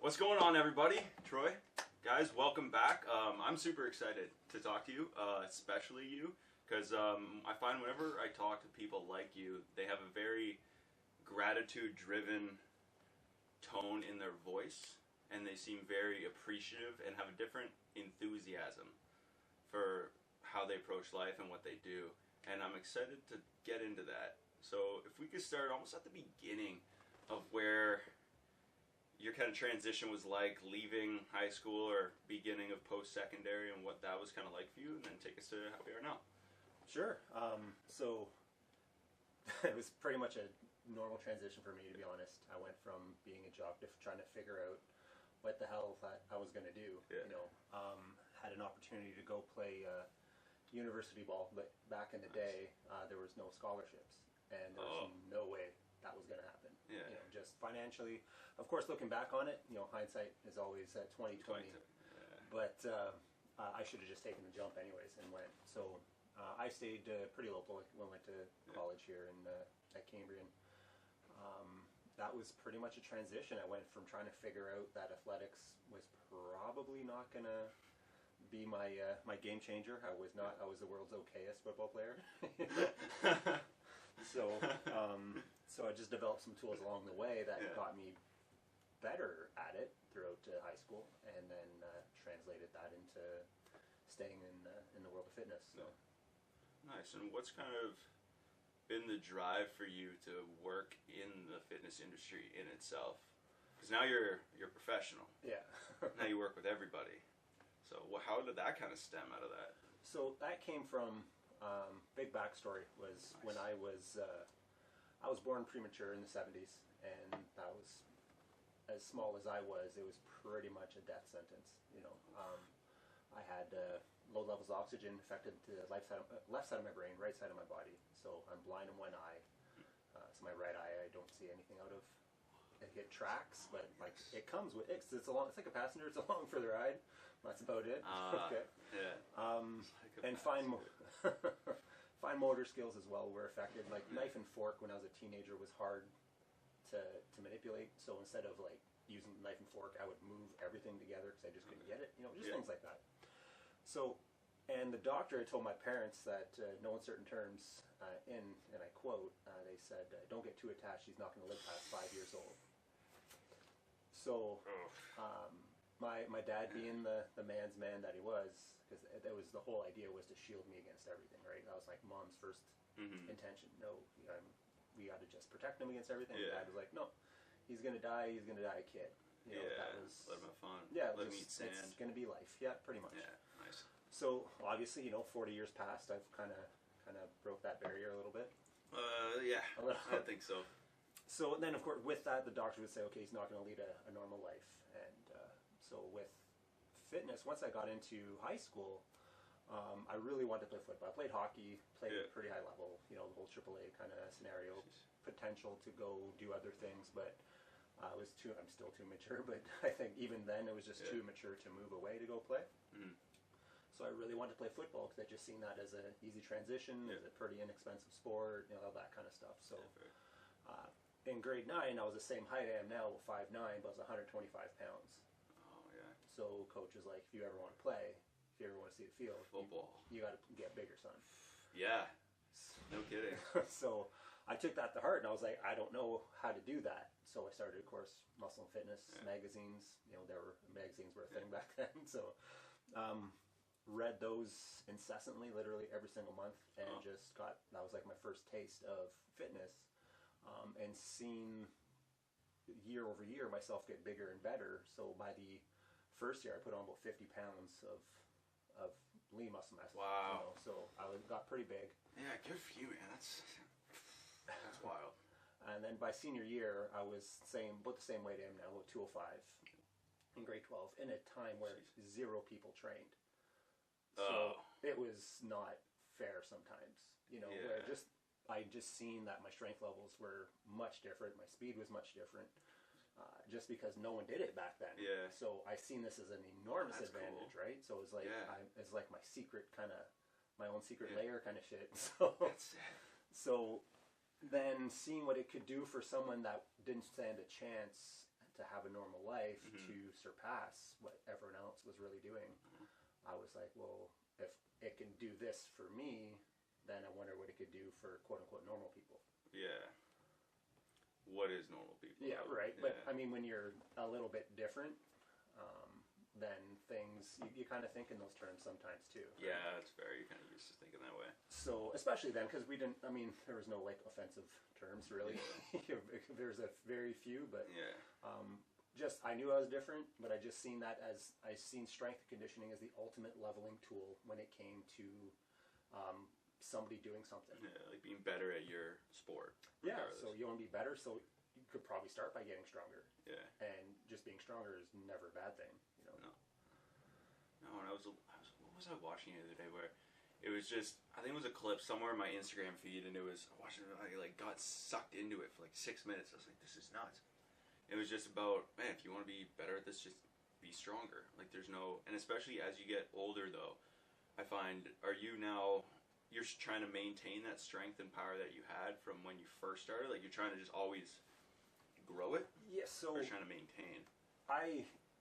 What's going on, everybody? Troy, guys, welcome back. I'm super excited to talk to you, especially you, because I find whenever I talk to people like you, they have a very gratitude-driven tone in their voice, and they seem very appreciative and have a different enthusiasm for how they approach life and what they do. And I'm excited to get into that. So if we could start almost at the beginning of where your kind of transition was like, leaving high school or beginning of post-secondary, and what that was kind of like for you, and then take us to how we are now. Sure. So it was pretty much a normal transition for me, to be honest. I went from being a jock to trying to figure out what the hell I was going to do. Yeah. Had an opportunity to go play university ball, but back in the day, there was no scholarships, and there was no way that was going to happen. Yeah. Just financially. Of course, looking back on it, hindsight is always 20/20. But I should have just taken the jump anyways and went. So I stayed pretty local. I went to college here at Cambrian. That was pretty much a transition. I went from trying to figure out that athletics was probably not going to be my my game changer. I was not. I was the world's okayest football player. So I just developed some tools along the way that got me better at it throughout high school, and then translated that into staying in the world of fitness. So. Nice. And what's kind of been the drive for you to work in the fitness industry in itself? Because now you're professional. Yeah. Now you work with everybody. So how did that kind of stem out of that? So that came from big backstory was when I was born premature in the 70s, and that was, as small as I was, it was pretty much a death sentence. I had low levels of oxygen affected the left side of my brain, right side of my body. So I'm blind in one eye. So my right eye, I don't see anything out of. It tracks, but like it comes with it's like a passenger. It's along for the ride. That's about it. Okay. Yeah. And fine motor skills as well were affected. Like knife and fork when I was a teenager was hard to manipulate. So instead of like using knife and fork, I would move everything together because I just couldn't get it. Just things like that. So, and the doctor had told my parents that no uncertain terms, and I quote, they said, "Don't get too attached. He's not going to live past 5 years old." So, my dad being the man's man that he was, because that was the whole idea, was to shield me against everything, right? That was like Mom's first intention. No, we got to just protect him against everything. Yeah. Dad was like, no, he's going to die. He's going to die a kid. That was, let him have fun. Yeah, let him eat sand. It's going to be life. Yeah, pretty much. Yeah, nice. So obviously, 40 years passed. I've kind of broke that barrier a little bit. Yeah, I think so. So then, of course, with that, the doctor would say, okay, he's not going to lead a normal life. And so with fitness, once I got into high school, I really wanted to play football. I played hockey, played at a pretty high level, the whole AAA kind of scenario, potential to go do other things, but I'm still too mature, but I think even then it was just too mature to move away to go play. So I really wanted to play football because I just seen that as an easy transition, as a pretty inexpensive sport, all that kind of stuff. So in grade 9, I was the same height I am now, 5'9", but I was 125 pounds. Oh, yeah. So coach was like, if you ever want to play, if you ever want to see the field, football, you got to get bigger, son. Yeah. No kidding. So I took that to heart, and I was like, I don't know how to do that. So I started, of course, Muscle and Fitness magazines. Magazines were a thing back then. So read those incessantly, literally every single month, and that was like my first taste of fitness, and seen year over year myself get bigger and better. So by the first year, I put on about 50 pounds of lean muscle mass. Wow. So I got pretty big. Yeah, good for you, man. That's wild. And then by senior year, I was about the same weight I am now, about 205 in grade 12, in a time where 0 people trained. So it was not fair sometimes, where I just seen that my strength levels were much different, my speed was much different, just because no one did it back then. Yeah. So I seen this as an enormous advantage, cool. right? So it was like it's like my secret my own secret layer kind of shit. So then seeing what it could do for someone that didn't stand a chance to have a normal life, Mm-hmm. to surpass what everyone else was really doing. Mm-hmm. I was like, well, if it can do this for me, then I wonder what it could do for quote unquote normal people. Yeah. What is normal people? Yeah, right. Yeah. But I mean, when you're a little bit different, then things you kind of think in those terms sometimes too. Right? Yeah, it's fair. You're kind of used to thinking that way. So especially then, because we didn't. I mean, there was no like offensive terms really. There's a very few, but Yeah. just I knew I was different, but I just seen that as I seen strength and conditioning as the ultimate leveling tool when it came to somebody doing something. Yeah, like being better at your sport. Yeah, regardless. so you want to be better, so you could probably start by getting stronger. Yeah. And just being stronger is never a bad thing, you know. No, and what was I watching the other day where it was just, I think it was a clip somewhere in my Instagram feed, and it was, I watched it, I like got sucked into it for like 6 minutes. I was like, this is nuts. It was just about, man, if you want to be better at this, just be stronger. Like there's no, and especially as you get older though, I find, you're trying to maintain that strength and power that you had from when you first started? Like you're trying to just always grow it? Yeah, so Or trying to maintain?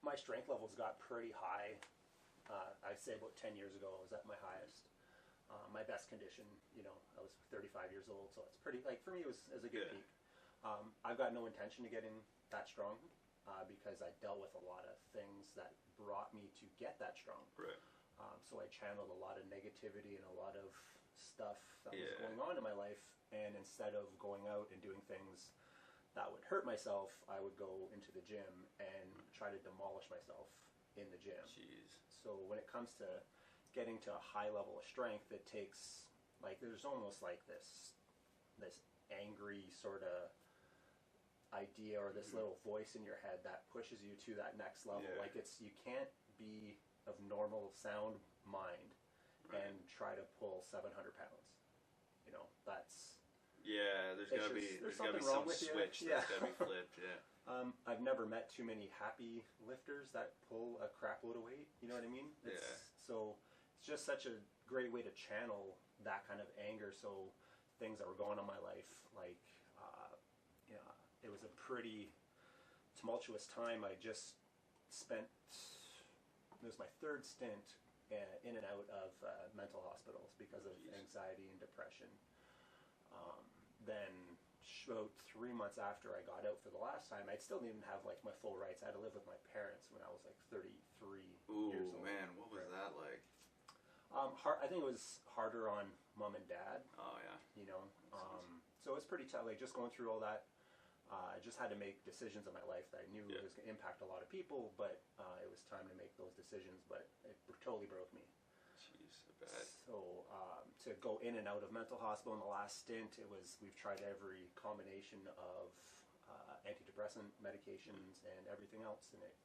my strength levels got pretty high. I'd say about 10 years ago, I was at my highest. My best condition, you know, I was 35 years old, so it's pretty, like, for me, it was a good Yeah. peak. I've got no intention of getting that strong because I dealt with a lot of things that brought me to get that strong. Right. So I channeled a lot of negativity and a lot of stuff that was Yeah. going on in my life, and instead of going out and doing things that would hurt myself, I would go into the gym and try to demolish myself in the gym. Jeez. So when it comes to getting to a high level of strength, it takes, like, there's almost like this angry sort of idea or this little voice in your head that pushes you to that next level. Yeah. Like you can't be of normal sound mind Right. and try to pull 700 pounds. You know, that's Yeah, there's gotta be there's some something wrong with you. switch Yeah. that's gotta be flipped. Yeah. I've never met too many happy lifters that pull a crap load of weight. You know what I mean? Yeah. So it's just such a great way to channel that kind of anger. So things that were going on in my life, like, you know, it was a pretty tumultuous time. I just spent, it was my third stint in and out of mental hospitals because of Jeez. anxiety and depression. Then about 3 months after I got out for the last time, I still didn't even have like my full rights. I had to live with my parents when I was like 33 years Ooh, old. man, what was that like? I think it was harder on mom and dad, Oh, yeah. you know. So it was pretty tough, like just going through all that. I just had to make decisions in my life that I knew Yeah. was going to impact a lot of people, but it was time to make those decisions, but it totally broke me. Jeez, I bet. So to go in and out of mental hospital in the last stint, we've tried every combination of antidepressant medications and everything else, and it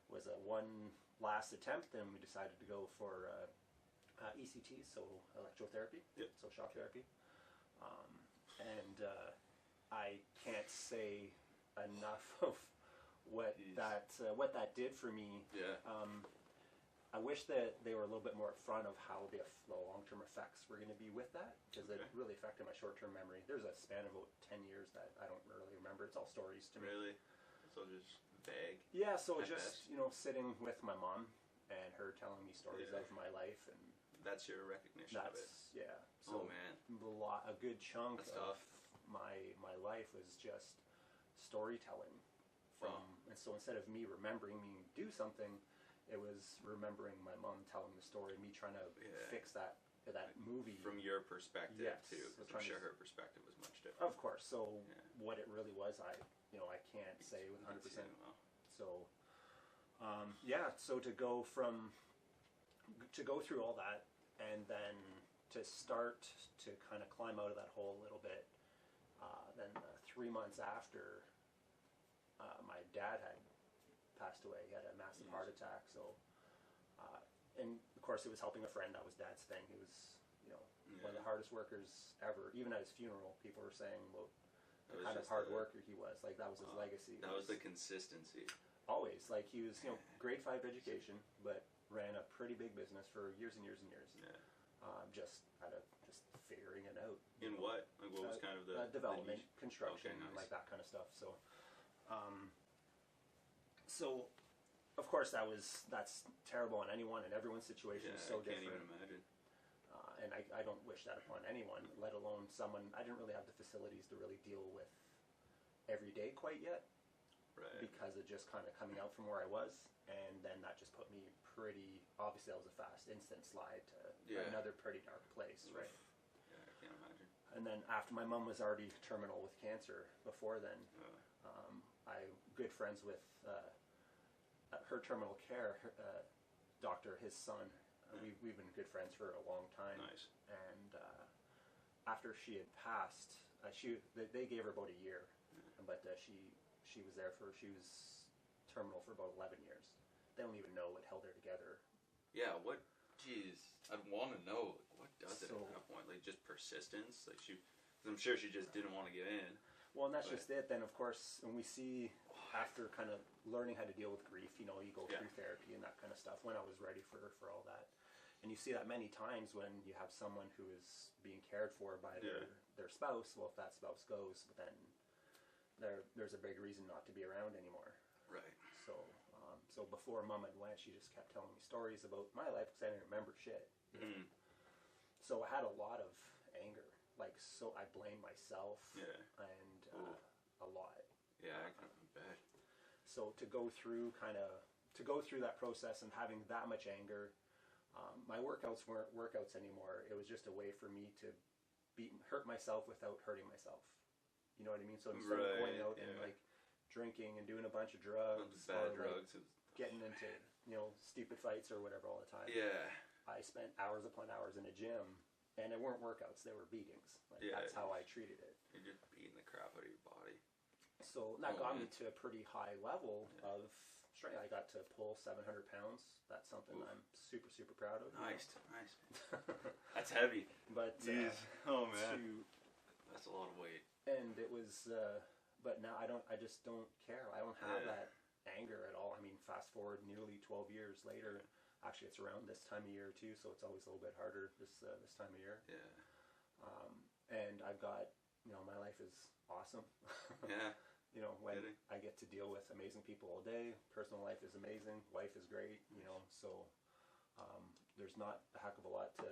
was a one last attempt, and we decided to go for ECT, so electrotherapy, Yep. so shock therapy. And I can't say enough of what Jeez. that did for me. Yeah. I wish that they were a little bit more upfront of how the long-term effects were going to be with that, because it Okay. really affected my short-term memory. There's a span of about 10 years that I don't really remember. It's all stories to me. Really? So just vague. Yeah, so At just, best. sitting with my mom and her telling me stories Yeah. of my life, and That's your recognition of it. that's, yeah. So Oh, man. a good chunk That's of tough. my life was just storytelling from, and so instead of me remembering me do something, it was remembering my mom telling the story, me trying to Yeah. fix that movie. From your perspective, Yes, too. so Because I'm trying to- sure her perspective was much different. Of course. So Yeah. what it really was, I can't say with 100%. Well, So, yeah. So to go through all that, and then to start to kind of climb out of that hole a little bit. Then 3 months after, my dad had passed away. He had a massive Jeez. heart attack. So, and of course, it was helping a friend. That was Dad's thing. He was, one of the Yeah. hardest workers ever. Even at his funeral, people were saying, well, That the was kind of just hard the- worker he was. Like, that was his legacy. That was the consistency. Always. Like, he was, grade 5 education, but ran a pretty big business for years and years and years. Yeah. Just out of just figuring it out. In what? Like, what was kind of the development, niche? construction, Okay, nice. like that kind of stuff. So, So, of course, that's terrible on anyone, and everyone's situation is so I can't different. even imagine. And I don't wish that upon anyone, let alone someone. I didn't really have the facilities to really deal with every day quite yet, Right. because of just kind of coming out from where I was, and then that just put me pretty. Obviously, that was a fast, instant slide to another pretty dark place, right? Yeah, I can't imagine. And then after my mom was already terminal with cancer, before then, I good friends with her terminal care doctor, his son. We've been good friends for a long time. Nice. And after she had passed, they gave her about a year, but she was terminal for about 11 years. They don't even know what held her together. Yeah. What? Jeez, I'd want to know. What does it So- at that point? Like just persistence. Like I'm sure she just didn't want to get in. Well, and that's just it. Then, of course, when we see after kind of learning how to deal with grief, you go through therapy and that kind of stuff. When I was ready for all that, and you see that many times when you have someone who is being cared for by their spouse. Well, if that spouse goes, then there's a big reason not to be around anymore. Right. So before Mom had went, she just kept telling me stories about my life because I didn't remember shit. Mm. So I had a lot of anger. So I blamed myself. Yeah. And a lot. Yeah, I can bet. So to go through that process and having that much anger, my workouts weren't workouts anymore. It was just a way for me to hurt myself without hurting myself. You know what I mean? So instead of going out and drinking and doing a bunch of drugs, bad drugs, getting into stupid fights or whatever all the time. Yeah. I spent hours upon hours in a gym, and it weren't workouts; they were beatings. That's how I treated it. You're just beating the crap out of your body. So that got me to a pretty high level of strength. I got to pull 700 pounds. That's something I'm super, super proud of. Nice. That's heavy. But oh man, that's a lot of weight. And it was, but now I just don't care. I don't have that anger at all. I mean, fast forward nearly 12 years later. Actually, it's around this time of year too, so it's always a little bit harder this time of year. Yeah. And I've got, my life is awesome. Yeah. When I get to deal with amazing people all day, personal life is amazing, wife is great, so there's not a heck of a lot to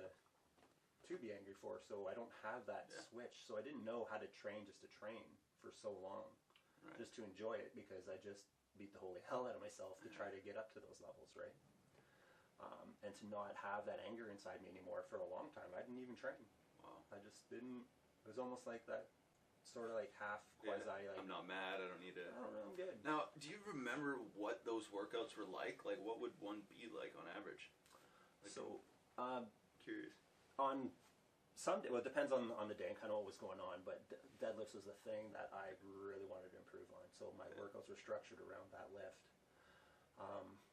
be angry for, so I don't have that switch. So I didn't know how to train just to train for so long, just to enjoy it, because I just beat the holy hell out of myself to try to get up to those levels, right? And to not have that anger inside me anymore for a long time. I didn't even train. Wow. I just didn't. It was almost like that, sort of like half quasi. I'm not mad. I don't need to. I don't know. I'm good. Now, do you remember what those workouts were like? Like, what would one be like on average? Curious. On some day, well, it depends on the day and kind of what was going on. But deadlifts was the thing that I really wanted to improve on. So my workouts were structured around that lift.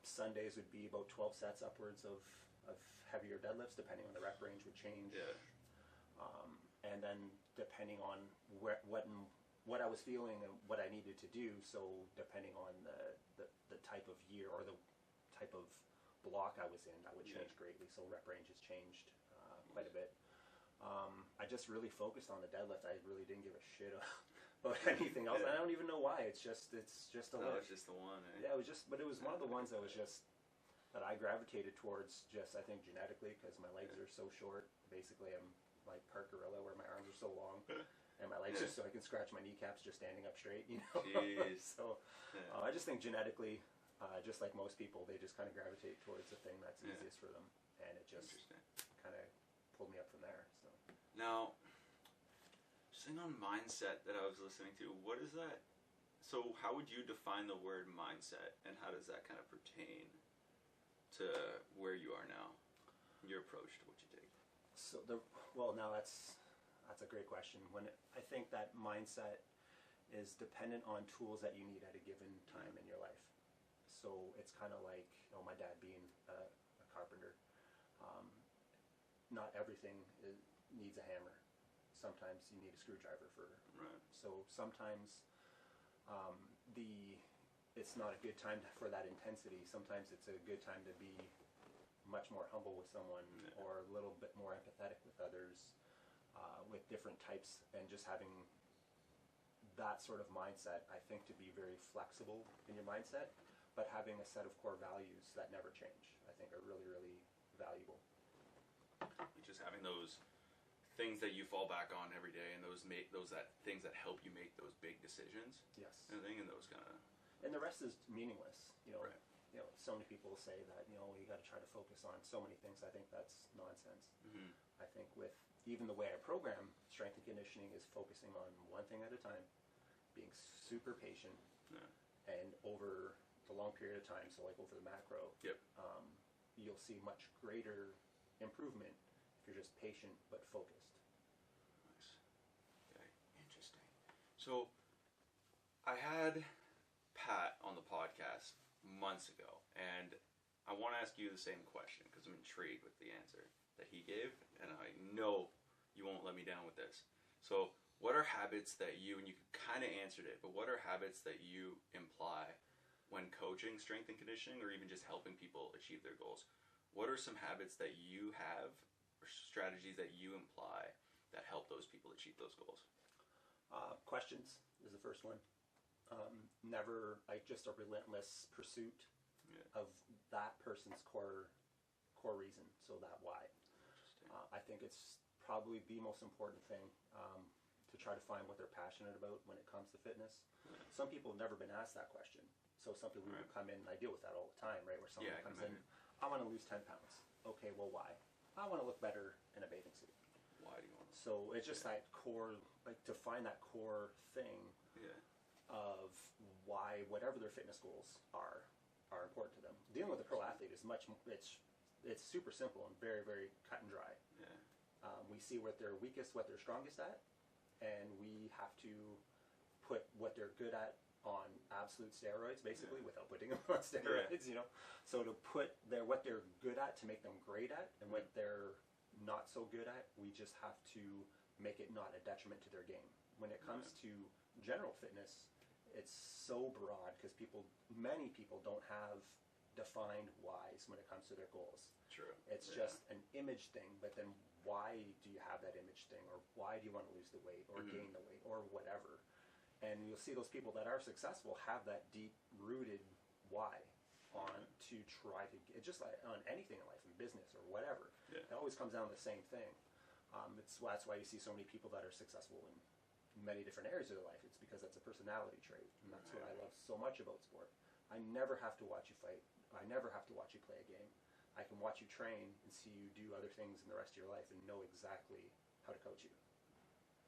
Sundays would be about 12 sets upwards of heavier deadlifts, depending on the rep range would change. Yeah. And then depending on what I was feeling and what I needed to do, so depending on the type of year or the type of block I was in, that would change greatly. So rep range has changed quite a bit. I just really focused on the deadlift. I really didn't give a shit about anything else. I don't even know why. It's just a lift. It's just the one. Eh? Yeah, but it was one of the ones that was just that I gravitated towards. Just I think genetically, because my legs are so short. Basically, I'm like part gorilla, where my arms are so long, and my legs just so I can scratch my kneecaps just standing up straight. Jeez. So I just think genetically, just like most people, they just kind of gravitate towards the thing that's easiest for them, and it just kind of pulled me up from there. So now, something on mindset that I was listening to. What is that? So how would you define the word mindset, and how does that kind of pertain to where you are now, your approach to what you take? So now that's a great question. I think that mindset is dependent on tools that you need at a given time in your life. So it's kind of like my dad being a carpenter. Not everything needs a hammer. Sometimes you need a screwdriver for. Right. So sometimes it's not a good time for that intensity. Sometimes it's a good time to be much more humble with someone, or a little bit more empathetic with others, with different types, and just having that sort of mindset. I think to be very flexible in your mindset, but having a set of core values that never change, I think, are really, really valuable. Just having those things that you fall back on every day, and things that help you make those big decisions. Yes. And those kind of. And the rest is meaningless. Right. So many people say that you got to try to focus on so many things. I think that's nonsense. Mm-hmm. I think with even the way I program strength and conditioning is focusing on one thing at a time, being super patient, and over the long period of time. So like over the macro, yep. You'll see much greater improvement if you're just patient but focused. Nice. Okay. Interesting. So I had Pat on the podcast months ago, and I want to ask you the same question because I'm intrigued with the answer that he gave, and I know you won't let me down with this. So what are habits that and you kind of answered it, but what are habits that you imply when coaching strength and conditioning, or even just helping people achieve their goals? What are some habits that you have or strategies that you imply that help those people achieve those goals? Questions is the first one. Never just a relentless pursuit of that person's core reason, so that why. I think it's probably the most important thing to try to find what they're passionate about when it comes to fitness. Some people have never been asked that question, so some people will come in, and I deal with that all the time, right, where someone comes in, I want to lose 10 pounds. Okay, well, why? I want to look better in a bathing suit. Why do you want to? So it's just that core, to find that core thing of why whatever their fitness goals are important to them. Dealing with a pro athlete is it's super simple and very, very cut and dry. We see what they're weakest, what they're strongest at, and we have to put what they're good at on absolute steroids, basically, without putting them on steroids, So to put what they're good at to make them great at, and what they're not so good at, we just have to make it not a detriment to their game. When it comes to general fitness, it's so broad because many people don't have defined whys when it comes to their goals. True. It's just an image thing, but then why do you have that image thing, or why do you want to lose the weight or gain the weight or whatever? And you'll see those people that are successful have that deep-rooted why to try to get, just like on anything in life, in business or whatever. It always comes down to the same thing. That's why you see so many people that are successful in many different areas of their life. It's because that's a personality trait, and that's what I love so much about sport. I never have to watch you fight. I never have to watch you play a game. I can watch you train and see you do other things in the rest of your life and know exactly how to coach you.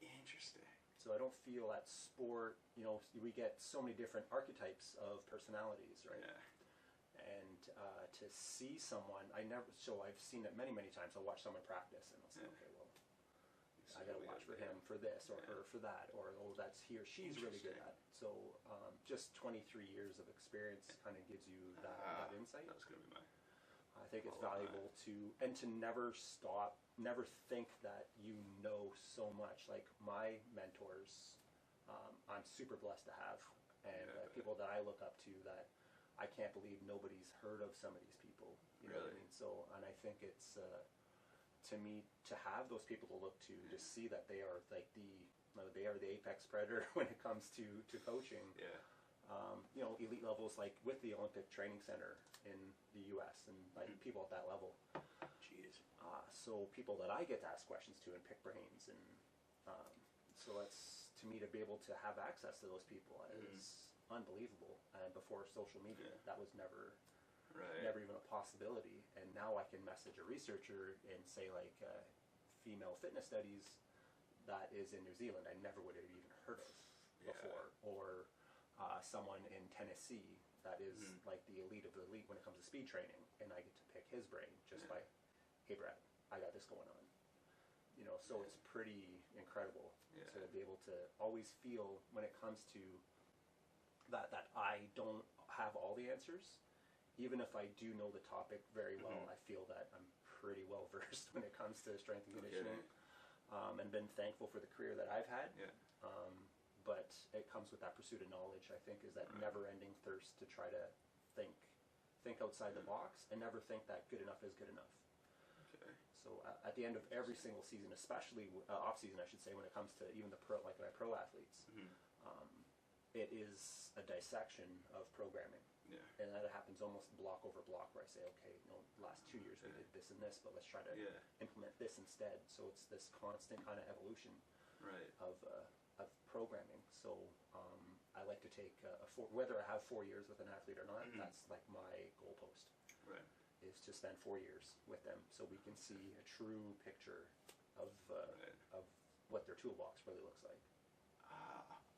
Interesting. So I don't feel that sport, we get so many different archetypes of personalities, right? And to see someone, I've seen it many, many times. I'll watch someone practice and I'll say, okay, well, I got to watch for him for this or her for that, or that's he or she's really good at. So just 23 years of experience kind of gives you that insight. That's going to be I think it's valuable to never stop, never think that you know so much. Like my mentors, I'm super blessed to have, and people that I look up to that I can't believe nobody's heard of some of these people. You know what I mean? So, and I think it's to me to have those people to look to, to see that they are like they are the apex predator when it comes to coaching. Elite levels, like with the Olympic Training Center in the U.S. and like people at that level. Jeez. So people that I get to ask questions to and pick brains, and so that's, to me, to be able to have access to those people is unbelievable. And before social media, that was never even a possibility. And now I can message a researcher and say, like, female fitness studies that is in New Zealand I never would have even heard of before, or someone in Tennessee that is like the elite of the elite when it comes to speed training, and I get to pick his brain just by, hey Brad, I got this going on. So it's pretty incredible to be able to always feel when it comes to that I don't have all the answers. Even if I do know the topic very well, I feel that I'm pretty well versed when it comes to strength and conditioning, and been thankful for the career that I've had. But it comes with that pursuit of knowledge, I think, is that never-ending thirst to try to think outside the box and never think that good enough is good enough. So at the end of every single season, especially off-season, I should say, when it comes to even the pro athletes, it is a dissection of programming. And that sessions almost block over block where I say, okay, last 2 years we did this and this, but let's try to implement this instead. So it's this constant kind of evolution of programming. So I like to take whether I have 4 years with an athlete or not, that's like my goalpost. Is to spend 4 years with them so we can see a true picture of what their toolbox really looks like.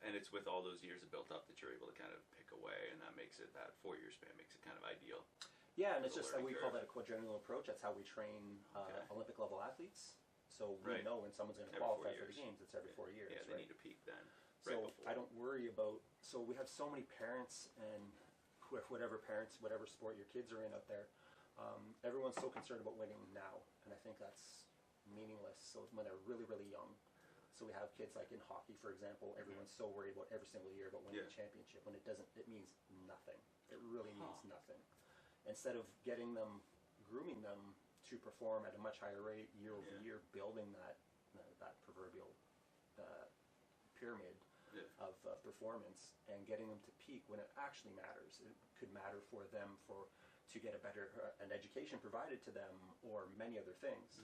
And it's with all those years built up that you're able to kind of pick away, and that makes it, that 4 year span makes it kind of ideal. Yeah, and it's just that we call that a quadrennial approach. That's how we train Olympic level athletes. So we know when someone's going to qualify for the games, it's every 4 years. Yeah, they need to peak then. So I don't worry about. So we have so many parents and whatever sport your kids are in out there. Everyone's so concerned about winning now, and I think that's meaningless. So when they're really, really young. So we have kids like in hockey, for example. Everyone's so worried about every single year about winning a championship when it doesn't. It means nothing. It really means nothing. Instead of grooming them to perform at a much higher rate year over year, building that proverbial pyramid of performance and getting them to peak when it actually matters. It could matter for them to get a better an education provided to them or many other things.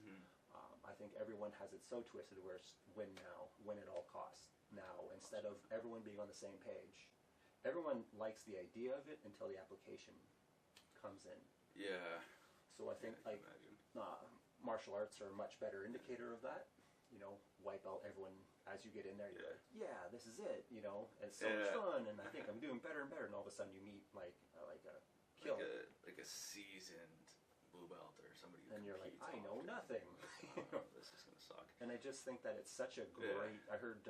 I think everyone has it so twisted where it's win now, win at all costs now, instead of everyone being on the same page. Everyone likes the idea of it until the application comes in. Yeah. So I think martial arts are a much better indicator of that. Wipe out everyone as you get in there. You're like, yeah, this is it. It's so much fun, and I think I'm doing better and better. And all of a sudden, you meet like a kill, like a seasoned blue belt or somebody. And you're like, I know nothing. This is gonna suck. And I just think that it's such a great. I heard.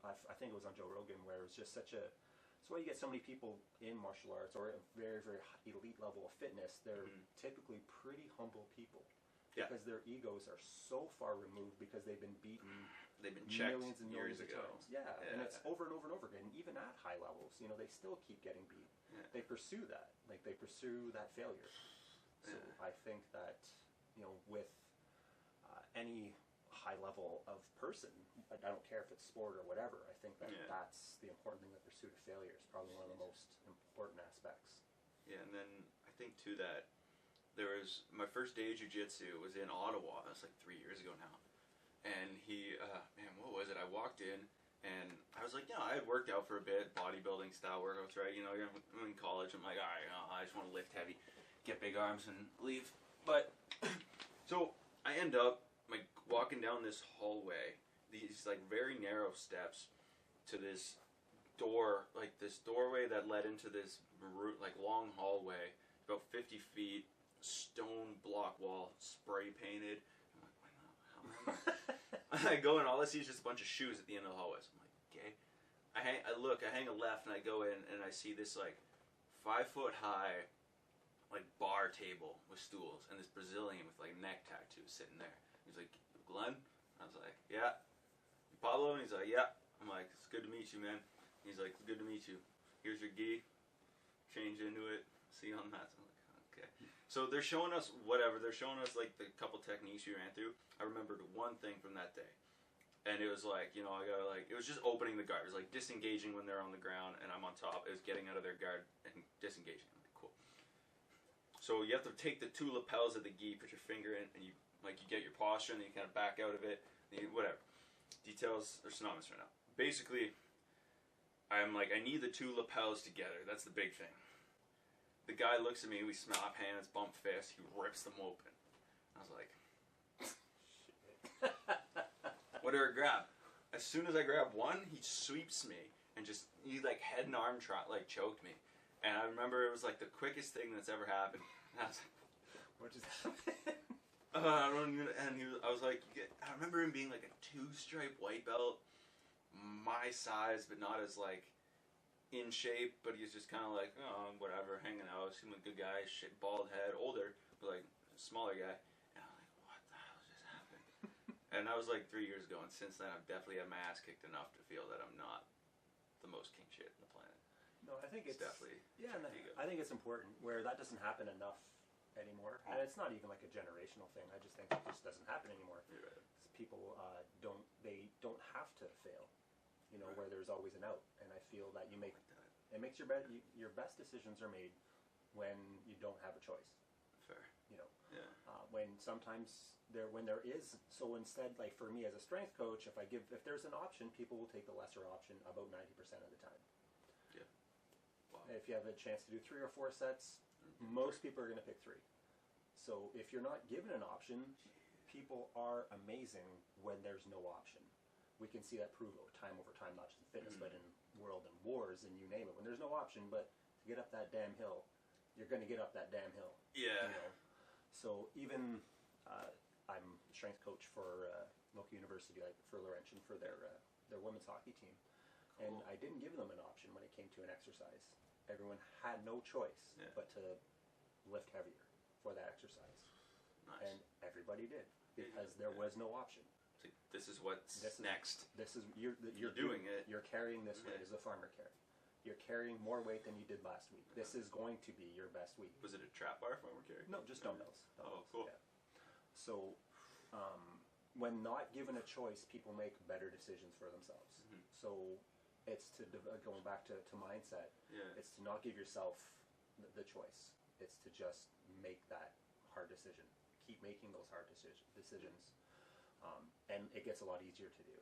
I think it was on Joe Rogan where it was just such a. That's why you get so many people in martial arts or at a very, very elite level of fitness. They're typically pretty humble people. Because their egos are so far removed because they've been beaten. They've been checked millions and millions years of ago. times. Yeah, and it's over and over and over again. Even at high levels, they still keep getting beat. They pursue that. Like they pursue that failure. So I think that with any high level of person, I don't care if it's sport or whatever. I think that that's the important thing. The pursuit of failure is probably one of the most important aspects. Yeah, and then I think too that there was my first day of jiu-jitsu was in Ottawa. That's like 3 years ago now. And he, what was it? I walked in and I was like, I had worked out for a bit, bodybuilding style workouts, right? I'm in college. I'm like, all right, I just want to lift heavy, get big arms, and leave. But so I end up like walking down this hallway, these like very narrow steps to this door, like this doorway that led into this like long hallway, about 50 feet. Stone block wall, spray painted. I'm like, how am I? I go in, all I see is just a bunch of shoes at the end of the hallway. So I'm like, okay. I hang a left, and I go in, and I see this like 5 foot high, like bar table with stools, and this Brazilian with like neck tattoos sitting there. He's like, Glenn? I was like, yeah. Pablo? And he's like, yeah. I'm like, it's good to meet you, man. He's like, it's good to meet you. Here's your gi. Change into it. See you on that. So I'm like, okay. So they're showing us whatever. They're showing us like the couple techniques we ran through. I remembered one thing from that day. And it was like, I gotta it was just opening the guard. It was like disengaging when they're on the ground and I'm on top. It was getting out of their guard and disengaging. Cool. So you have to take the 2 lapels of the gi, put your finger in, and you get your posture and then you kind of back out of it. Whatever. Details are synonymous right now. Basically, I'm like, I need the 2 lapels together. That's the big thing. The guy looks at me, we snap hands, bump fists, he rips them open. I was like, shit. What do I grab? As soon as I grab one, he sweeps me and he like head and arm choked me. And I remember it was like the quickest thing that's ever happened. And I was like, what just happened? I was like, I remember him being like a 2-stripe white belt, my size, but not as like in shape, but he's just kind of like, whatever, hanging out, seemed like a good guy, shit, bald head, older, but like smaller guy. And I'm like, what the hell just happened? And that was like 3 years ago, and since then I've definitely had my ass kicked enough to feel that I'm not the most king shit in the planet. No, I think it's definitely I think it's important where that doesn't happen enough anymore, and it's not even like a generational thing. I just think it just doesn't happen anymore. You're right. People don't have to fail. Where there's always an out, and I feel that it makes your best decisions are made when you don't have a choice. Fair. You know, Yeah. when sometimes when there is, so instead, like for me as a strength coach, if there's an option, people will take the lesser option about 90% of the time. Yeah. Wow. If you have a chance to do 3 or 4 sets, most people are going to pick 3. So if you're not given an option, people are amazing when there's no option. We can see that prove over time, not just in fitness, but in world and wars and you name it. When there's no option, but to get up that damn hill, you're going to get up that damn hill. Yeah. You know? So even I'm strength coach for local university, like for Laurentian, for their women's hockey team, and I didn't give them an option when it came to an exercise. Everyone had no choice but to lift heavier for that exercise, and everybody did because there was no option. This is what's next. This is you're doing it. You're carrying this weight as a farmer carry. You're carrying more weight than you did last week. This is going to be your best week. Was it a trap bar farmer carry? No, just dumbbells. Oh, cool. Yeah. So, when not given a choice, people make better decisions for themselves. So, it's going back to mindset. Yeah. It's to not give yourself the choice. It's to just make that hard decision. Keep making those hard decisions. And it gets a lot easier to do.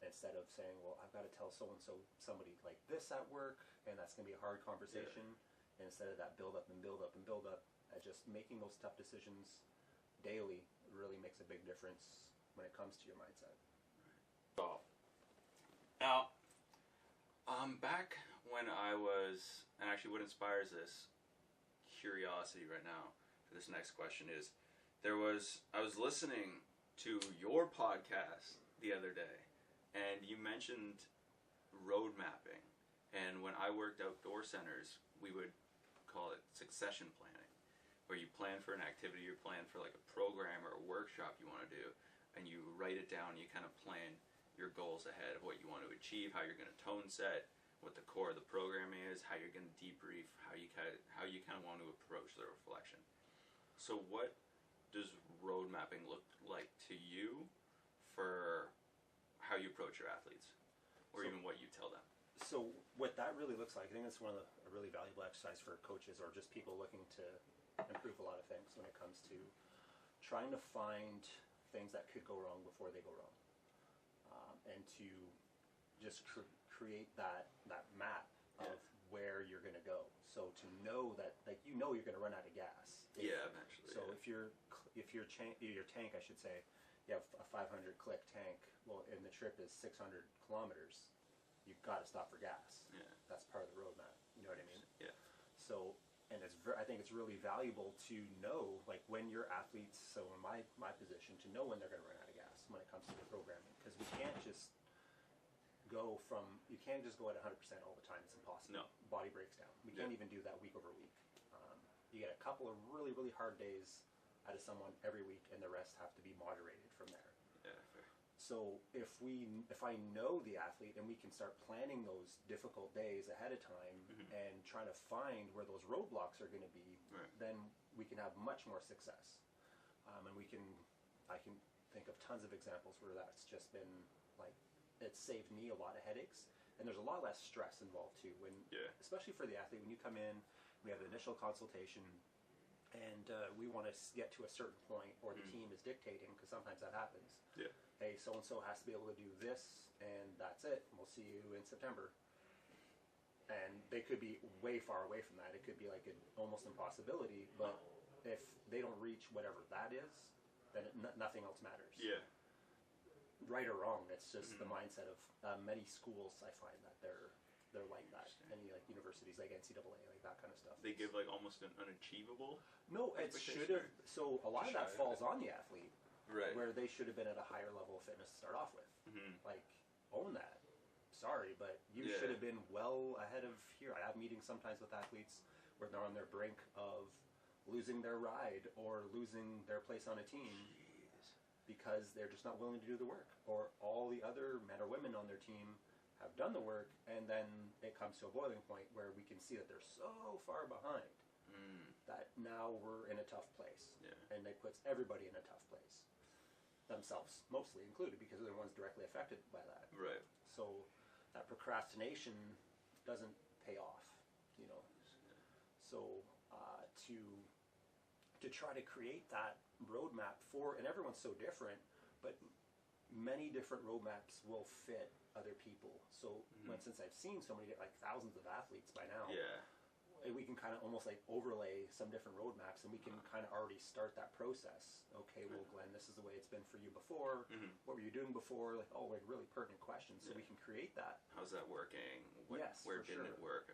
Instead of saying, well, I've got to tell so-and-so somebody like this at work, and that's going to be a hard conversation. And instead of that build up and build up and build up, just making those tough decisions daily really makes a big difference when it comes to your mindset. Oh. Now, back when I was, and actually what inspires this curiosity right now for this next question is, I was listening to your podcast the other day, and you mentioned road mapping. And when I worked outdoor centers, we would call it succession planning, where you plan for an activity, you plan for like a program or a workshop you want to do, and you write it down, you kind of plan your goals ahead of what you want to achieve, how you're going to tone set, what the core of the program is, how you're going to debrief, how you kind of want to approach the reflection. So what does road mapping look like to you for how you approach your athletes, or even what you tell them? So what that really looks like, I think that's a really valuable exercise for coaches or just people looking to improve a lot of things when it comes to trying to find things that could go wrong before they go wrong, and to just create that map of where you're going to go. So to know that, like, you're going to run out of gas. Eventually. So if your tank, I should say, you have a 500 click tank, well, and the trip is 600 kilometers, you've got to stop for gas. Yeah. That's part of the roadmap. You know what I mean? Yeah. So, and I think it's really valuable to know, like, when your athletes, so in my position, to know when they're going to run out of gas when it comes to the programming, because you can't just go at 100% all the time. It's impossible. No. Body breaks down. We can't even do that week over week. You get a couple of really, really hard days out of someone every week, and the rest have to be moderated from there. Yeah, fair. So if I know the athlete and we can start planning those difficult days ahead of time and trying to find where those roadblocks are going to be, then we can have much more success. And I can think of tons of examples where that's just been like, it's saved me a lot of headaches, and there's a lot less stress involved too. Especially for the athlete, when you come in, we have an initial consultation, and we want to get to a certain point, or the team is dictating, because sometimes that happens. Yeah. Hey, so-and-so has to be able to do this, and that's it. We'll see you in September. And they could be way far away from that. It could be like an almost impossibility, but if they don't reach whatever that is, then nothing else matters. Yeah. Right or wrong, it's just the mindset of many schools. I find that they're like that. Any like universities, like NCAA, like that kind of stuff. They give like almost an unachievable. No, it should have. So a lot of that falls on the athlete, right? Where they should have been at a higher level of fitness to start off with. Like, own that. Sorry, but you should have been well ahead of here. I have meetings sometimes with athletes where they're on their brink of losing their ride or losing their place on a team. Because they're just not willing to do the work, or all the other men or women on their team have done the work, and then it comes to a boiling point where we can see that they're so far behind that now we're in a tough place, and it puts everybody in a tough place, themselves mostly included, because they're the ones directly affected by that. Right. So that procrastination doesn't pay off, you know. So to to try to create that roadmap for, and everyone's so different, but many different roadmaps will fit other people. So since I've seen so many, like thousands of athletes by now, we can kind of almost like overlay some different roadmaps, and we can kind of already start that process. Okay, well, Glenn, this is the way it's been for you before. What were you doing before? Like, like really pertinent questions. So we can create that. How's that working? Where didn't it work?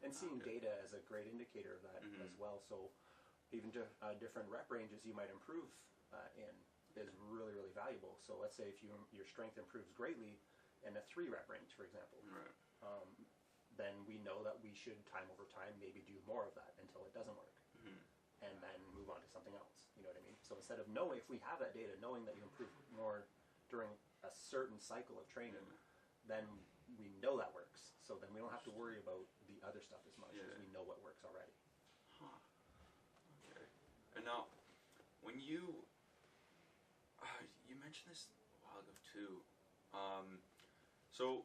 And seeing data as a great indicator of that as well. So even different rep ranges you might improve in is really, really valuable. So let's say if your strength improves greatly in a 3 rep range, for example, then we know that we should time over time maybe do more of that until it doesn't work, and then move on to something else. You know what I mean? So instead of knowing, if we have that data, knowing that you improve more during a certain cycle of training, then we know that works. So then we don't have to worry about the other stuff as much because we know what works already. Okay. And now, when you mentioned this a while ago too, so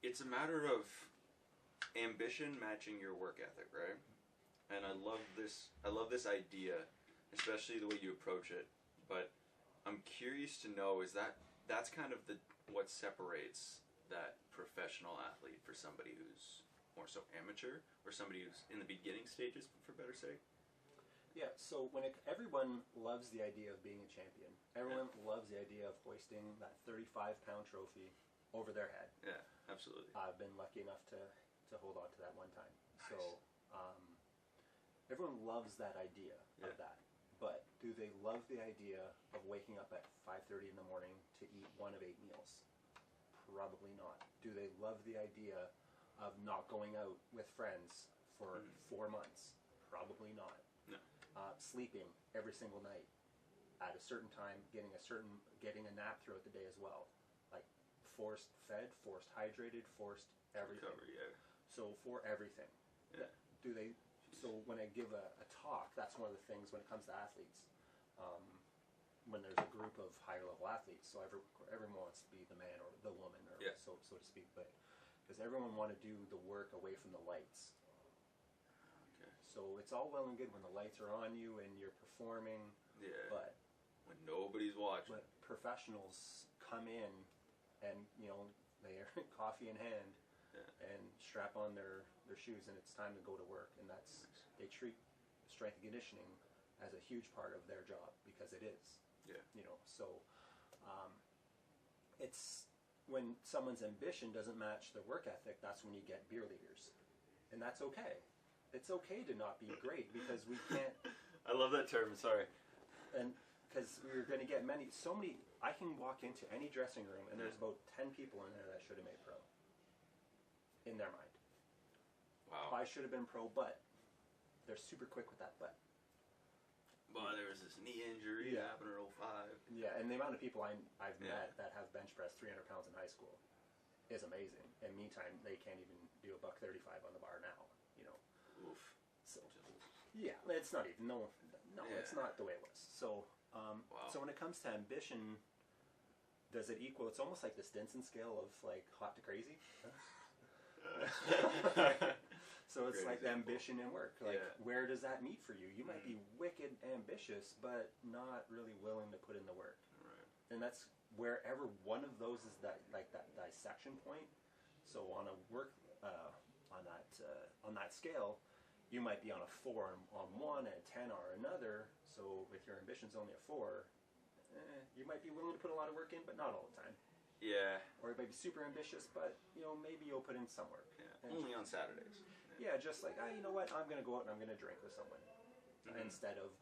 it's a matter of ambition matching your work ethic, right? And I love this idea, especially the way you approach it. But I'm curious to know, that's kind of what separates that professional athlete for somebody who's more so amateur, or somebody who's in the beginning stages, for better sake? Yeah, so everyone loves the idea of being a champion. Everyone loves the idea of hoisting that 35-pound trophy over their head. Yeah, absolutely. I've been lucky enough to hold on to that one time. Nice. So everyone loves that idea of that. But do they love the idea of waking up at 5:30 in the morning to eat one of 8 meals? Probably not. Do they love the idea of not going out with friends for 4 months? Probably not. No. Sleeping every single night at a certain time, getting a nap throughout the day as well. Like forced fed, forced hydrated, forced everything. So for everything. So when I give a talk, that's one of the things when it comes to athletes. When there's a group of higher level athletes, so everyone wants to be the man or the woman, or so to speak, but because everyone want to do the work away from the lights. Okay. So it's all well and good when the lights are on you and you're performing, but when nobody's watching. But professionals come in and they're coffee in hand and strap on their shoes, and it's time to go to work, and they treat strength and conditioning as a huge part of their job, because it is. So it's when someone's ambition doesn't match their work ethic, that's when you get beer leaguers, and that's okay. It's okay to not be great, because we can't. I love that term. Sorry. And because we're going to get so many. I can walk into any dressing room, and there's about 10 people in there that should have made pro. In their mind. Wow. I should have been pro, but they're super quick with that but. Well, there was this knee injury that happened in 05. Yeah, and the amount of people I've met that have bench pressed 300 pounds in high school is amazing. And meantime, they can't even do a $135 on the bar now. Oof. So it's not even it's not the way it was. So so when it comes to ambition, does it equal? It's almost like the Stinson scale of like hot to crazy. So it's like the ambition and work. Like, where does that meet for you? You might be wicked ambitious, but not really willing to put in the work. Right. And that's wherever one of those is that dissection point. So on a work on that scale, you might be on a 4 on one and a 10 on another. So if your ambition's only a 4, you might be willing to put a lot of work in, but not all the time. Yeah. Or you might be super ambitious, but maybe you'll put in some work. Yeah. Only on Saturdays. Yeah, just like, you know what, I'm going to go out and I'm going to drink with someone instead of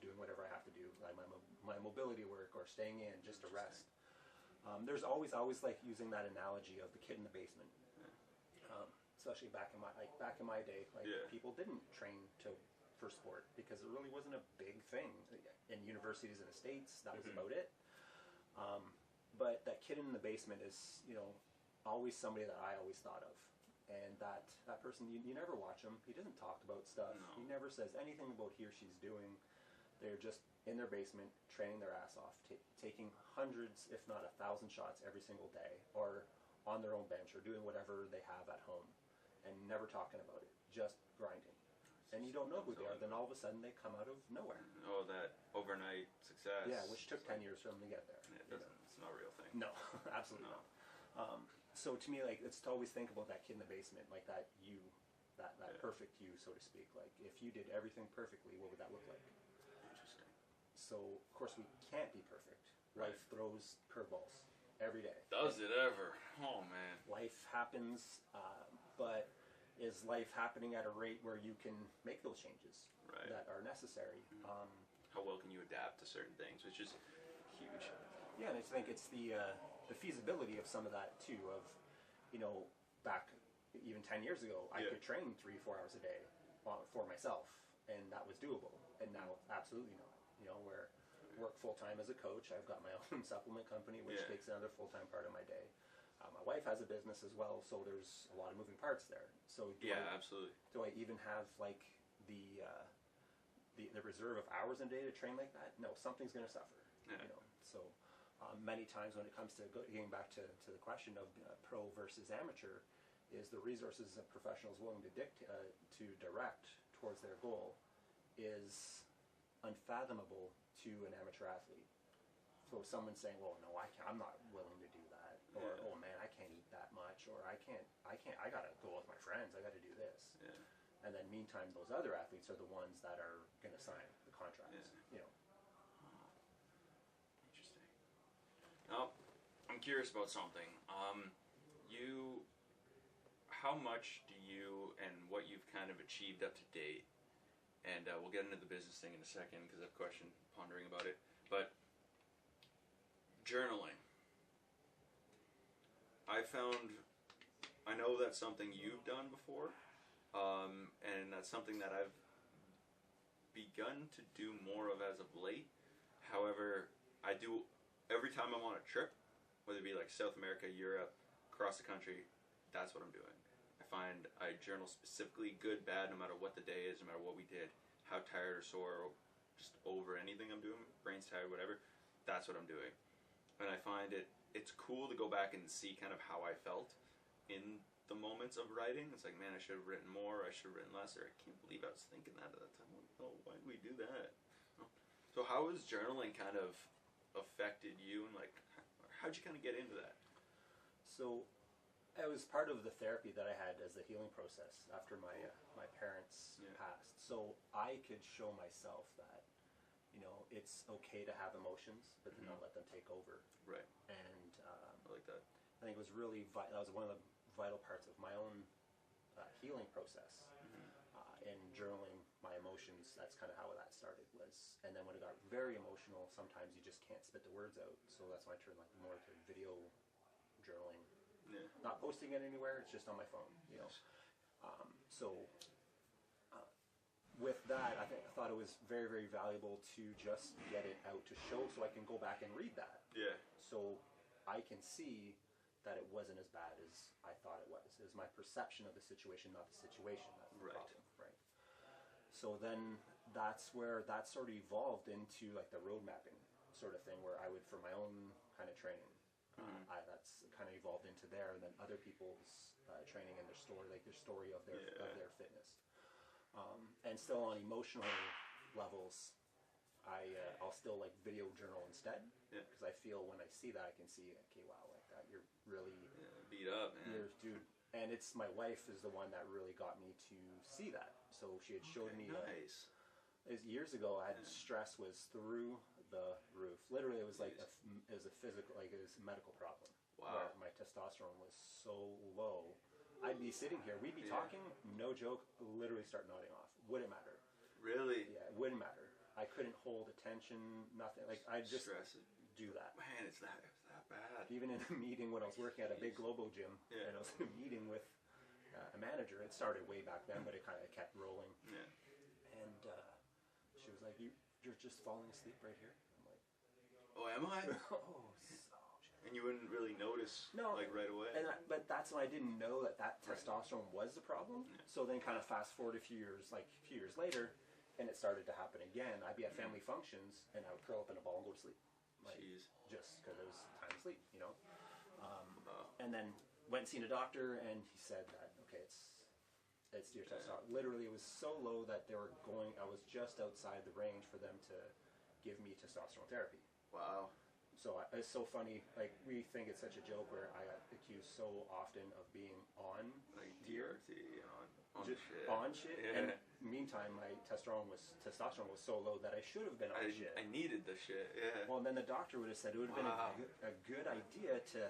doing whatever I have to do, like my mobility work or staying in just to rest. There's always like using that analogy of the kid in the basement. Especially back in my day, people didn't train for sport because it really wasn't a big thing. In universities in the States, that was about it. But that kid in the basement is, always somebody that I always thought of. And that person, you never watch him. He doesn't talk about stuff. No. He never says anything about he or she's doing. They're just in their basement, training their ass off, taking hundreds, if not 1,000 shots every single day, or on their own bench, or doing whatever they have at home, and never talking about it, just grinding. and you don't know who they are. Then all of a sudden they come out of nowhere. Oh, that overnight success. Yeah, which took 10 years for them to get there. Yeah, it's not a real thing. No, absolutely not. So to me, like, it's to always think about that kid in the basement, like that you, that perfect you, so to speak. Like, if you did everything perfectly, what would that look like? Interesting. So, of course, we can't be perfect. Right. Life throws curveballs every day. Does it ever? Oh, man. Life happens, but is life happening at a rate where you can make those changes that are necessary? How well can you adapt to certain things, which is huge. Yeah, and I think it's the feasibility of some of that too. Of, you know, back even 10 years ago, I could train 3-4 hours a day for myself, and that was doable. And now, absolutely not. You know, where I work full time as a coach, I've got my own supplement company, which takes another full time part of my day. My wife has a business as well, so there's a lot of moving parts there. So absolutely. Do I even have like the reserve of hours in a day to train like that? No, something's going to suffer. Yeah. You know, so many times when it comes to getting back to the question of pro versus amateur, is the resources a professional is willing to direct towards their goal is unfathomable to an amateur athlete. So someone's saying, "Well, no, I'm not willing to do that," or "Oh man, I can't eat that much," or "I can't. I gotta go with my friends. I gotta do this." Yeah. And then, meantime, those other athletes are the ones that are going to sign the contracts. Yeah. You know. Interesting. Now, I'm curious about something. How much do you and what you've kind of achieved up to date, and we'll get into the business thing in a second because I have a question pondering about it, but journaling. I know that's something you've done before, and that's something that I've begun to do more of as of late. However, I do every time I'm on a trip, whether it be like South America, Europe, across the country, that's what I'm doing. I find I journal specifically good, bad, no matter what the day is, no matter what we did, how tired or sore, or just over anything I'm doing, brain's tired, whatever, that's what I'm doing. And I find it's cool to go back and see kind of how I felt in the moments of writing. It's like, man, I should have written more, I should have written less, or I can't believe I was thinking that at that time. Oh, why did we do that? So how has journaling kind of affected you, and like, how'd you kind of get into that? So it was part of the therapy that I had as the healing process after my parents passed. So I could show myself that, you know, it's okay to have emotions, but to not let them take over. Right. And I like that. I think it was really that was one of the vital parts of my own healing process. And journaling my emotions, that's kind of how that started. And then when it got very emotional, sometimes you just can't spit the words out. So that's when I turned more to video journaling. Yeah. Not posting it anywhere, it's just on my phone, you know. With that, I thought it was very, very valuable to just get it out to show, so I can go back and read that. Yeah. So I can see that it wasn't as bad as I thought it was. It was my perception of the situation, not the situation. That's the problem, right? So then that's where that sort of evolved into like the road mapping sort of thing, where I would, for my own kind of training, that's kind of evolved into there, and then other people's training and their story, like their story of their fitness. And still on emotional levels, I'll still like video journal instead, because I feel when I see that, I can see, okay, wow, like that, you're really beat up, man. Dude, and it's my wife is the one that really got me to see that. So she had showed me nice. Years ago, I had stress was through the roof. Literally, it was like it was a physical, like it was a medical problem. Wow. Where my testosterone was so low. I'd be sitting here, we'd be talking, no joke, literally start nodding off. Wouldn't matter. Really? Yeah, it wouldn't matter. I couldn't hold attention, nothing. Like, I'd just do that. Man, it's that bad. Even in a meeting when I was working at a big global gym, and I was in a meeting with a manager, it started way back then, but it kind of kept rolling. Yeah. And she was like, you're just falling asleep right here? I'm like, oh, am I? And you wouldn't really notice, like, right away. But that's when I didn't know that testosterone was the problem. Yeah. So then kind of fast forward a few years later, and it started to happen again. I'd be at family functions, and I would curl up in a ball and go to sleep. Like, just because it was time to sleep, you know. And then went and seen a doctor, and he said that, okay, It's your testosterone. Literally, it was so low that they were going. I was just outside the range for them to give me testosterone therapy. Wow. So it's so funny. Like, we think it's such a joke where I got accused so often of being on Like gear. DRT on Just shit. on shit. Yeah. And meantime, my testosterone was so low that I should have been on shit. I needed the shit. Yeah. Well, and then the doctor would have said it would have Wow. been a good idea to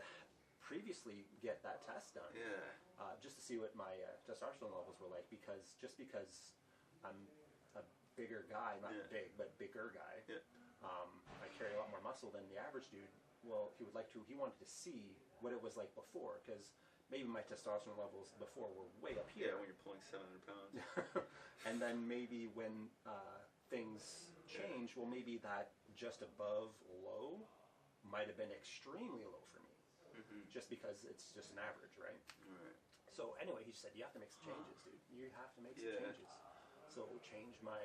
previously get that test done. Yeah. Just to see what my testosterone levels were like, because I'm a bigger guy, not Yeah. big, but bigger guy. Yeah. I carry a lot more muscle than the average dude. Well, he wanted to see what it was like before, because maybe my testosterone levels before were way up Yeah, here. when you're pulling 700 pounds. And then maybe when things change, well, maybe that just above low might have been extremely low for me, just because it's just an average, right? Right. So anyway, he said, you have to make some changes, dude. You have to make some Yeah. changes. So changed my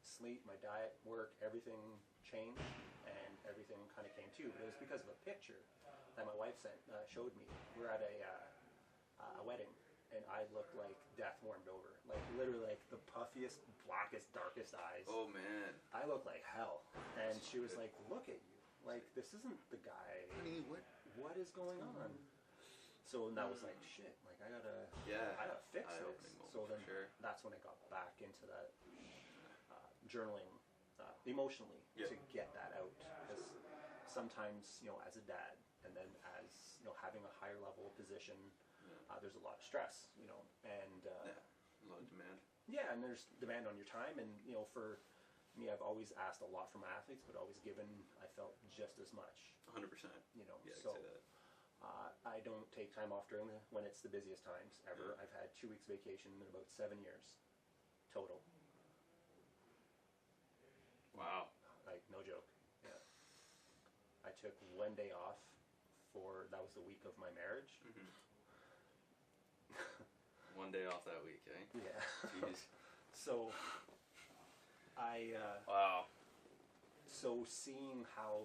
sleep, my diet, work, everything changed, and everything kind of came to. But it was because of a picture that my wife showed me. We're at a wedding, and I looked like death warmed over. Like, literally, like the puffiest, blackest, darkest eyes. Oh man. I looked like hell. And she was like, look at you. Like, this isn't the guy. Honey, What is going on? So that was like, shit, like I gotta fix this. Eye-opening moment, So then for sure. that's when I got back into that journaling emotionally Yeah. to get that out. Because sometimes, as a dad, and then as having a higher level position, there's a lot of stress, and Yeah. A lot of demand. yeah, and there's demand on your time, and for me, I've always asked a lot from my athletes, but always given, I felt, just as much. 100%. Yeah, I So can say that. I don't take time off when it's the busiest times ever. Yeah. I've had 2 weeks vacation in about 7 years total. Wow. Like, no joke. Yeah. I took 1 day off that was the week of my marriage. 1 day off that week, eh? Yeah. Jeez. So Wow. so seeing how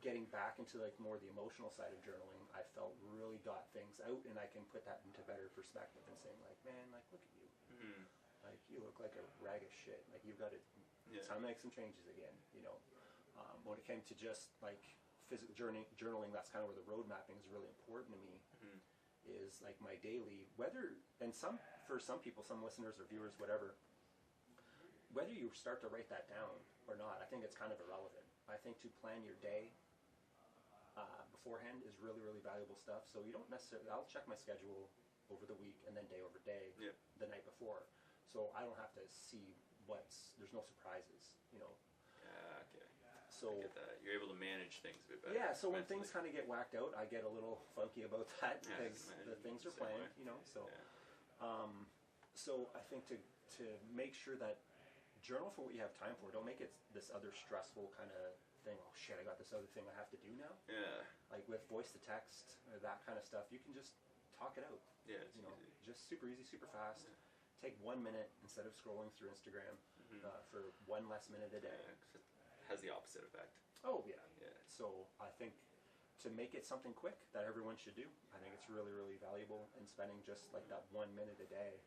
getting back into like more the emotional side of journaling, I felt really got things out, and I can put that into better perspective and saying like, man, like, look at you. Like, you look like a rag of shit. Like, you've got to, it's time to make some changes again, when it came to just like physical journaling, that's kind of where the road mapping is really important to me. Is like my daily, for some people, some listeners or viewers, whatever, whether you start to write that down or not, I think it's kind of irrelevant. I think to plan your day beforehand is really, really valuable stuff. So you don't necessarily, I'll check my schedule over the week and then day over day the night before. So I don't have to see there's no surprises, Yeah, okay. So I get that. You're able to manage things a bit better. yeah, so when mentally. things kind of get whacked out, I get a little funky about that Yeah, I because can the imagine. things are Same planned, way. So Yeah. so I think to make sure that journal for what you have time for. Don't make it this other stressful kind of thing. Oh shit, I got this other thing I have to do now. Yeah. Like with voice to text or that kind of stuff, you can just talk it out. Yeah, it's easy. Just super easy, super fast. Take 1 minute instead of scrolling through Instagram for 1 less minute a day. Yeah, 'cause it has the opposite effect. Oh yeah. Yeah. So I think to make it something quick that everyone should do, I think it's really, really valuable in spending just like that 1 minute a day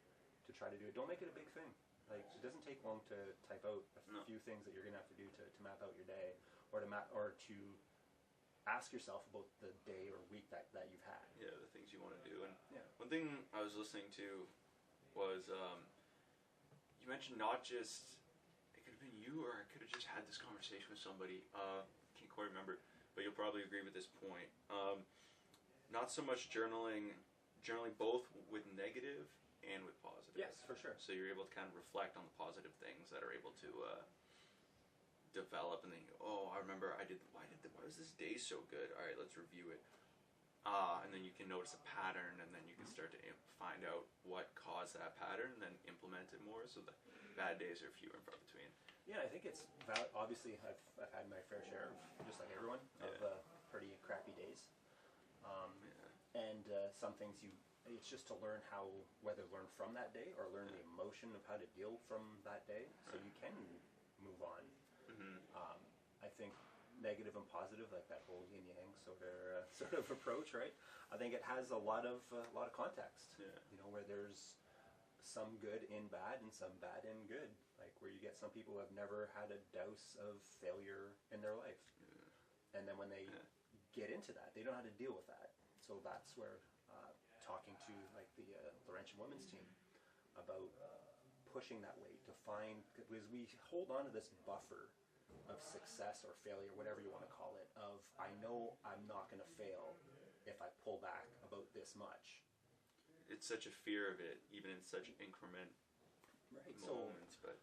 to try to do it. Don't make it a big thing. Like, it doesn't take long to type out a few things that you're gonna have to do to map out your day, or to ask yourself about the day or week that you've had. Yeah, the things you want to do. And Yeah. one thing I was listening to was you mentioned not just, it could have been you, or I could have just had this conversation with somebody. Can't quite remember, but you'll probably agree with this point. Not so much journaling both with negative and with positive. Yes, for sure. So you're able to kind of reflect on the positive things that are able to develop, and then you go, oh, I remember why was this day so good? All right, let's review it. And then you can notice a pattern, and then you can start to find out what caused that pattern, and then implement it more, so the bad days are fewer and far between. Yeah, I think it's obviously I've had my fair share of, just like everyone, of pretty crappy days. And some things it's just to learn whether learn from that day or learn the emotion of how to deal from that day, so you can move on. I think negative and positive, like that whole yin yang sort of approach, right? I think it has a lot of context. Yeah. Where there's some good in bad and some bad in good. Like where you get some people who have never had a dose of failure in their life. And then when they get into that, they don't know how to deal with that. So that's where talking to like the Laurentian women's team about pushing that weight to find, because we hold on to this buffer of success or failure, whatever you want to call it, of I know I'm not going to fail if I pull back about this much. It's such a fear of it, even in such increment moments. But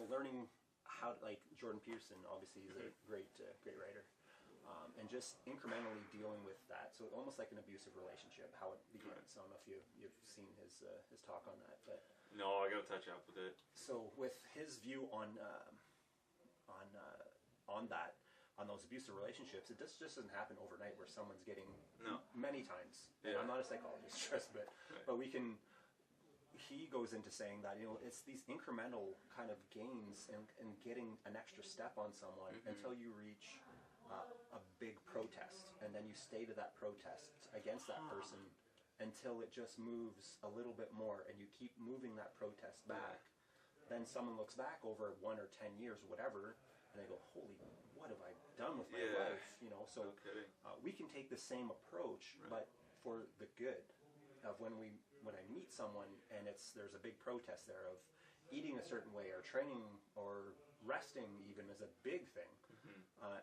learning how to, like Jordan Peterson, obviously he's a great writer, and just incrementally dealing with that. So almost like an abusive relationship, how it begins. Right. I don't know if you've seen his talk on that, but no, I got to touch up with it. So with his view on that, on those abusive relationships, it just doesn't happen overnight where someone's getting many times. And I'm not a psychologist, trust, but he goes into saying that, it's these incremental kind of gains and getting an extra step on someone until you reach a big protest, and then you stay to that protest against that person until it just moves a little bit more, and you keep moving that protest back. Then someone looks back over 1 or 10 years or whatever, and they go, holy, what have I done with my life? So we can take the same approach, but for the good of when I meet someone and there's a big protest there of eating a certain way or training or resting even is a big thing,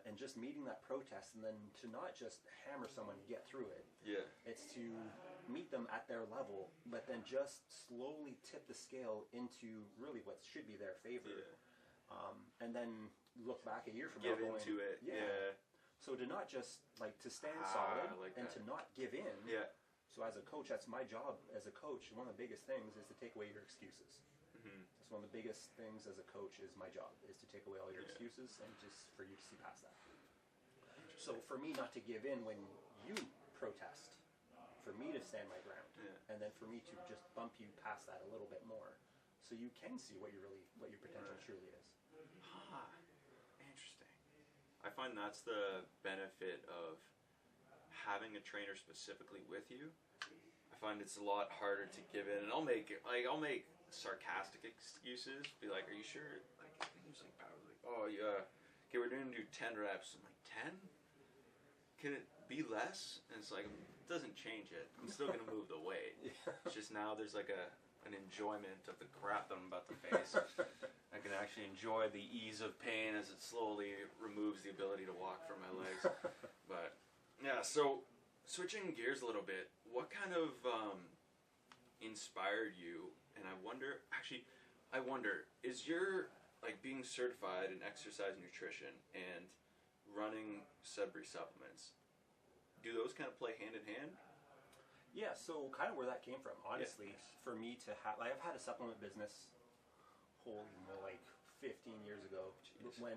and just meeting that protest, and then to not just hammer someone to get through it. It's to meet them at their level, but then just slowly tip the scale into really what should be their favor. And then look back a year from now going, into it. So to not just to stand solid and that. to not give in. So as a coach, that's my job as a coach. One of the biggest things is to take away your excuses. That's one of the biggest things as a coach is my job, is to take away all your excuses and just for you to see past that. So for me not to give in when you protest, for me to stand my ground, and then for me to just bump you past that a little bit more, so you can see what your potential truly is. Interesting. I find that's the benefit of having a trainer specifically with you. I find it's a lot harder to give in, and I'll make sarcastic excuses. Be like, "Are you sure?" Like, usually power. Like, "Oh yeah, okay, we're going to do 10 reps." I'm like, 10? Can it be less? And it's like, it doesn't change it. I'm still going to move the weight. It's just now there's like an enjoyment of the crap that I'm about to face. I can actually enjoy the ease of pain as it slowly removes the ability to walk from my legs. But yeah, so switching gears a little bit, what kind of inspired you? And I wonder, is your being certified in exercise nutrition and running Sudbury supplements, do those kind of play hand in hand? Yeah, so kind of where that came from, honestly, for me to have, I've had a supplement business, 15 years ago, when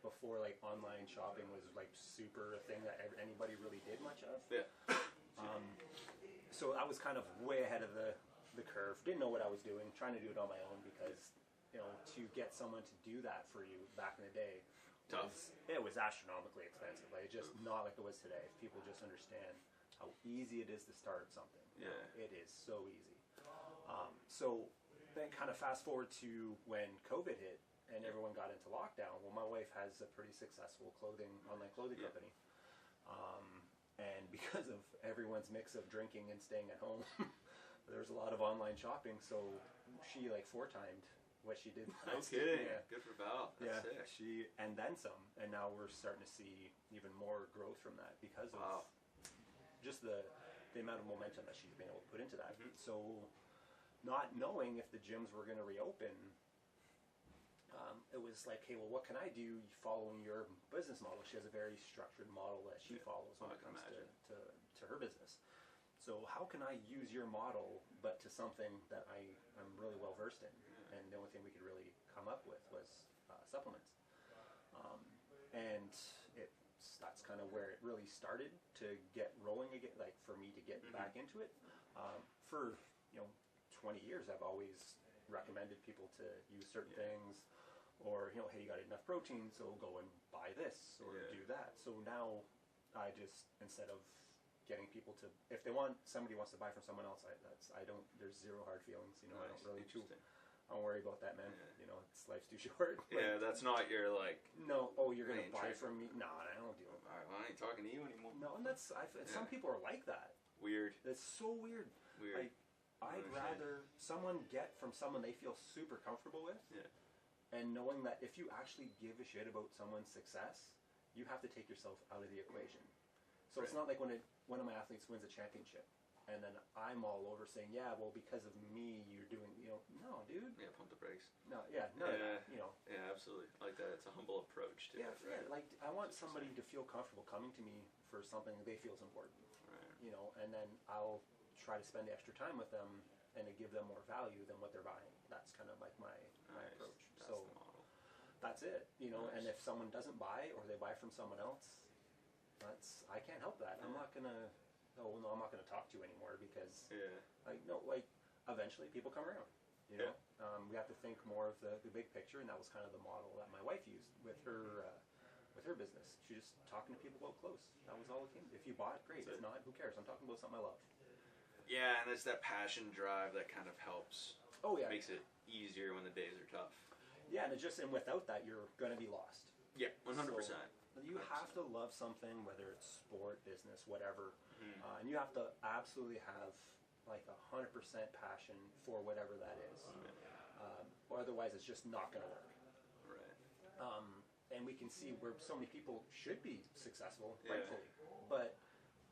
before online shopping was super a thing that anybody really did much of. So I was kind of way ahead of the curve, didn't know what I was doing, trying to do it on my own, because to get someone to do that for you back in the day, it was astronomically expensive. It's just not like it was today. If people just understand how easy it is to start something. It is so easy. So then kind of fast forward to when COVID hit and everyone got into lockdown. Well, my wife has a pretty successful online clothing company. And because of everyone's mix of drinking and staying at home, there's a lot of online shopping. So she 4-timed what she did. No kidding. Good for Val. That's sick. And then some. And now we're starting to see even more growth from that because of just the amount of momentum that she's been able to put into that. So not knowing if the gyms were going to reopen, it was like, hey, well, what can I do following your business model? She has a very structured model that she follows when it comes to her business. So how can I use your model, but to something that I'm really well versed in? And the only thing we could really come up with was supplements. And that's kind of where it really started to get rolling again, for me to get back into it. For 20 years, I've always recommended people to use certain things, or hey, you got enough protein, so go and buy this or do that. So now I just, instead of getting people to, if somebody wants to buy from someone else, there's zero hard feelings, you know. Nice. I don't really I don't worry about that, man. Yeah. You know, life's too short. Yeah, that's not your, like... No, you're going to buy from me? No, I don't do it. Alright, well, I ain't talking to you anymore. No, and some people are like that. Weird. It's so weird. Weird. I'd rather someone get from someone they feel super comfortable with. Yeah. And knowing that if you actually give a shit about someone's success, you have to take yourself out of the equation. So It's not like when one of my athletes wins a championship, and then I'm all over saying, yeah, well, because of me, you're doing, you know, no, dude. Yeah, pump the brakes. No, yeah, none of that, you know. Yeah, absolutely. I like that. It's a humble approach to it. Yeah, like, I want somebody to feel comfortable coming to me for something that they feel is important. Right. You know, and then I'll try to spend the extra time with them and to give them more value than what they're buying. That's kind of like my approach. That's so the model. That's it, you know. And if someone doesn't buy or they buy from someone else, I can't help that. I'm not gonna. Oh no, I'm not gonna talk to you anymore because eventually people come around. You know, we have to think more of the big picture, and that was kind of the model that my wife used with her business. She just talking to people about clothes. That was all it came. If you bought, great. If not, who cares? I'm talking about something I love. Yeah, and it's that passion drive that kind of helps. Oh yeah, makes it easier when the days are tough. Yeah, and without that, you're gonna be lost. Yeah, 100%. You have to love something, whether it's sport, business, whatever, and you have to absolutely have like 100% passion for whatever that is, or otherwise it's just not going to work. Right. And we can see where so many people should be successful, rightfully, but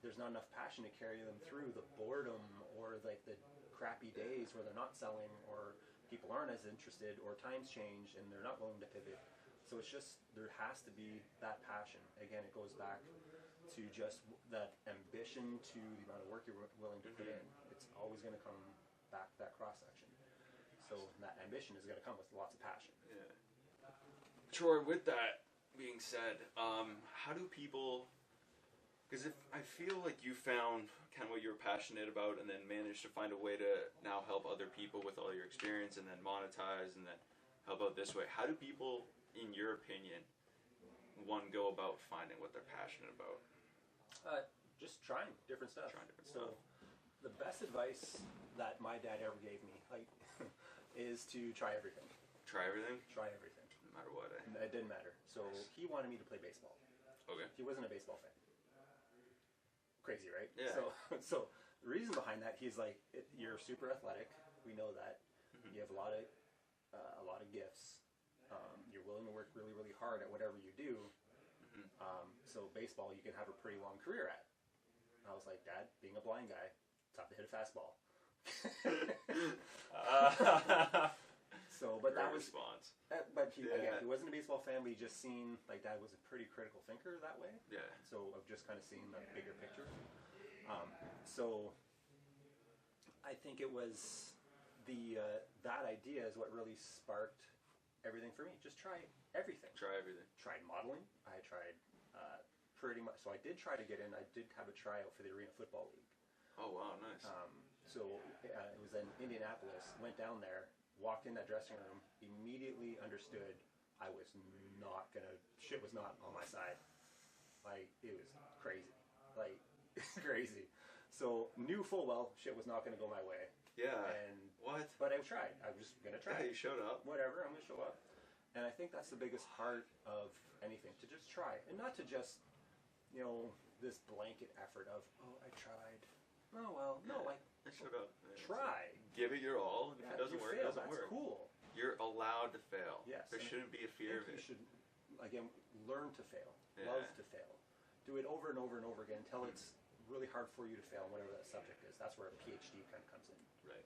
there's not enough passion to carry them through the boredom or like the crappy days where they're not selling or people aren't as interested or times change and they're not willing to pivot. So it's just, there has to be that passion. Again, it goes back to just that ambition to the amount of work you're willing to put in. It's always going to come back to that cross-section. So that ambition is going to come with lots of passion. Yeah. Troy, with that being said, how do people... Because I feel like you found kind of what you were passionate about and then managed to find a way to now help other people with all your experience and then monetize and then help out this way. How do people... in your opinion, one go about finding what they're passionate about? Just trying different stuff. The best advice that my dad ever gave me, is to try everything. Try everything? Try everything. No matter what, eh? It didn't matter. So he wanted me to play baseball. Okay. He wasn't a baseball fan. Crazy, right? Yeah. So the reason behind that, he's like, you're super athletic. We know that. Mm-hmm. You have a lot of gifts. You're willing to work really, really hard at whatever you do. Mm-hmm. So baseball, you can have a pretty long career at. I was like, Dad, being a blind guy, it's tough to hit a fastball. But great that was response. But again, he wasn't a baseball fan, but he just seen like Dad was a pretty critical thinker that way. Yeah. So I've just kind of seen the bigger picture. So I think it was that idea is what really sparked everything for me. Just try everything. Try everything. Tried modeling. I tried pretty much. So I did try to get in. I did have a tryout for the Arena Football League. Oh wow, nice. It was in Indianapolis. Went down there, walked in that dressing room, immediately understood I was not gonna. Shit was not on my side. Like it was crazy. Like crazy. So knew full well shit was not gonna go my way. Yeah. And what? But I tried. I was just gonna try. Yeah, you showed up. Whatever. I'm gonna show up. And I think that's the biggest part of anything, to just try. And not to just, this blanket effort of, oh, I tried. Oh, well, no, I showed up. Try. Give it your all, and if it doesn't work, it doesn't work. That's cool. You're allowed to fail. Yes. There shouldn't be a fear of it. You should, again, learn to fail. Yeah. Love to fail. Do it over and over and over again until it's really hard for you to fail, whatever that subject is. That's where a PhD kind of comes in. Right.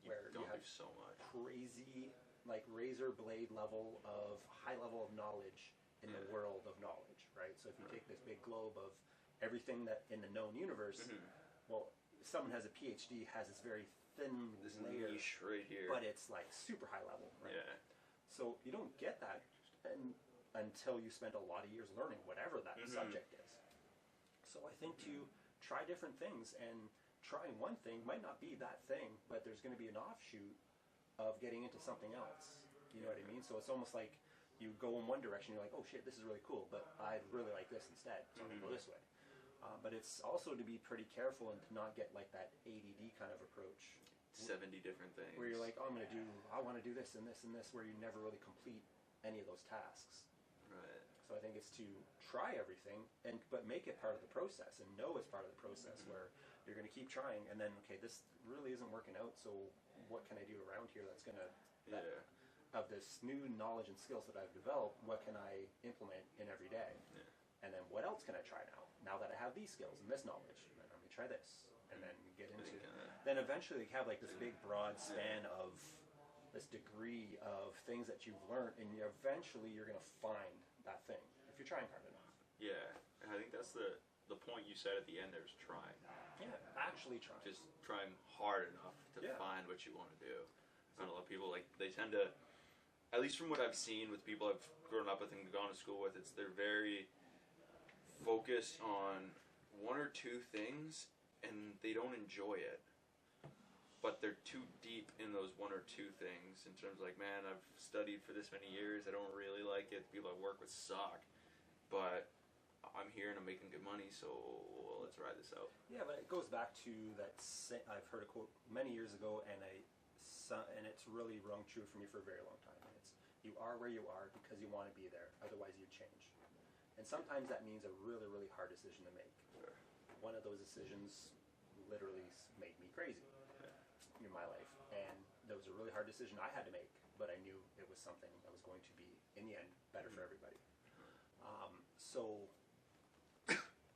Where you have so much. Crazy, like razor blade level of high level of knowledge in the world of knowledge, right? So if you take this big globe of everything that in the known universe, well, someone has a PhD has this very thin layer, niche right here, but it's like super high level, right? Yeah. So you don't get that until you spend a lot of years learning whatever that subject is. So I think to try different things, and trying one thing might not be that thing, but there's going to be an offshoot of getting into something else. You know what I mean? So it's almost like you go in one direction, you're like, oh shit, this is really cool, but I really like this instead, so I'm going to go this way. But it's also to be pretty careful and to not get like that ADD kind of approach. 70 different things. Where you're like, oh, I want to do this and this and this, where you never really complete any of those tasks. Right. So I think it's to try everything, but make it part of the process and know it's part of the process where you're going to keep trying, and then, okay, this really isn't working out, so what can I do around here that's going to, of this new knowledge and skills that I've developed, what can I implement in every day? Yeah. And then what else can I try now that I have these skills and this knowledge? And then let me try this. And then get into then eventually you have like this big broad span of this degree of things that you've learned, and eventually you're going to find that thing if you're trying hard enough. Yeah, and I think that's the point you said at the end there is trying. Yeah, actually trying. Just trying hard enough to find what you want to do. I know a lot of people, like, they tend to, at least from what I've seen with people I've grown up with and gone to school with, they're very focused on one or two things and they don't enjoy it. But they're too deep in those one or two things in terms of like, man, I've studied for this many years, I don't really like it, the people I work with suck, but I'm here and I'm making good money, so let's ride this out. Yeah, but it goes back to that, I've heard a quote many years ago, and it's really rung true for me for a very long time. And it's, you are where you are because you want to be there, otherwise you'd change. And sometimes that means a really, really hard decision to make. Sure. One of those decisions literally made me crazy in my life, and that was a really hard decision I had to make, but I knew it was something that was going to be, in the end, better for everybody. So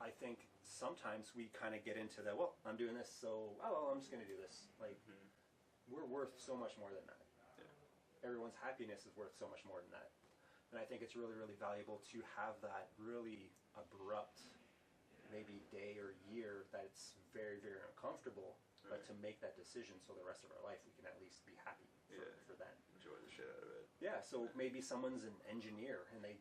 I think sometimes we kind of get into the, well, I'm doing this, so, oh, I'm just going to do this. Like, we're worth so much more than that. Yeah. Everyone's happiness is worth so much more than that. And I think it's really, really valuable to have that really abrupt, maybe day or year that it's very, very uncomfortable, but to make that decision so the rest of our life we can at least be happy for them. Enjoy the shit out of it. Yeah, so maybe someone's an engineer and they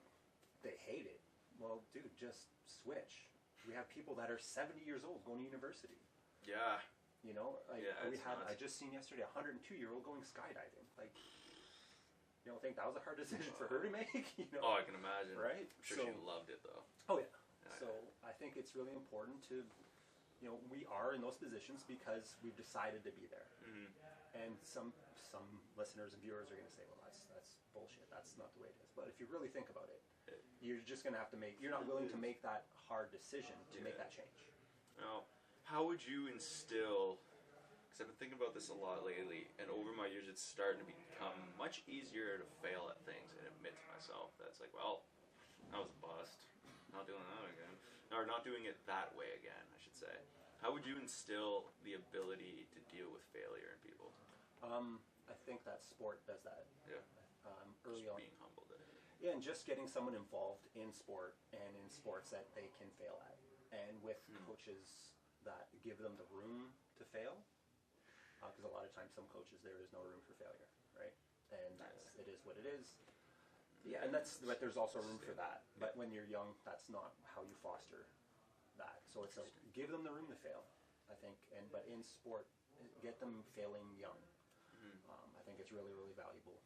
hate it. Well, dude, just switch. We have people that are 70 years old going to university. Yeah. You know, like I just seen yesterday a 102-year-old going skydiving. Like, you don't think that was a hard decision for her to make? You know? Oh, I can imagine. Right? I'm sure she loved it, though. Oh, yeah. So I think it's really important to, you know, we are in those positions because we've decided to be there. Mm-hmm. And some listeners and viewers are going to say, well, that's bullshit. That's not the way it is. But if you really think about it, you're just going to have to you're not willing to make that hard decision to make that change. Now, how would you instill, because I've been thinking about this a lot lately, and over my years it's starting to become much easier to fail at things and admit to myself that's like, well, that was a bust. Not doing that again. Or not doing it that way again, I should say. How would you instill the ability to deal with failure in people? I think that sport does that. Yeah. Early just on. Being humbled. Yeah, and just getting someone involved in sport and in sports that they can fail at. And with coaches that give them the room to fail. Because a lot of times some coaches, there is no room for failure, right? And it is what it is. Yeah, and but there's also room for that. But when you're young, that's not how you foster that. So it's give them the room to fail, I think. But in sport, get them failing young. I think it's really, really valuable.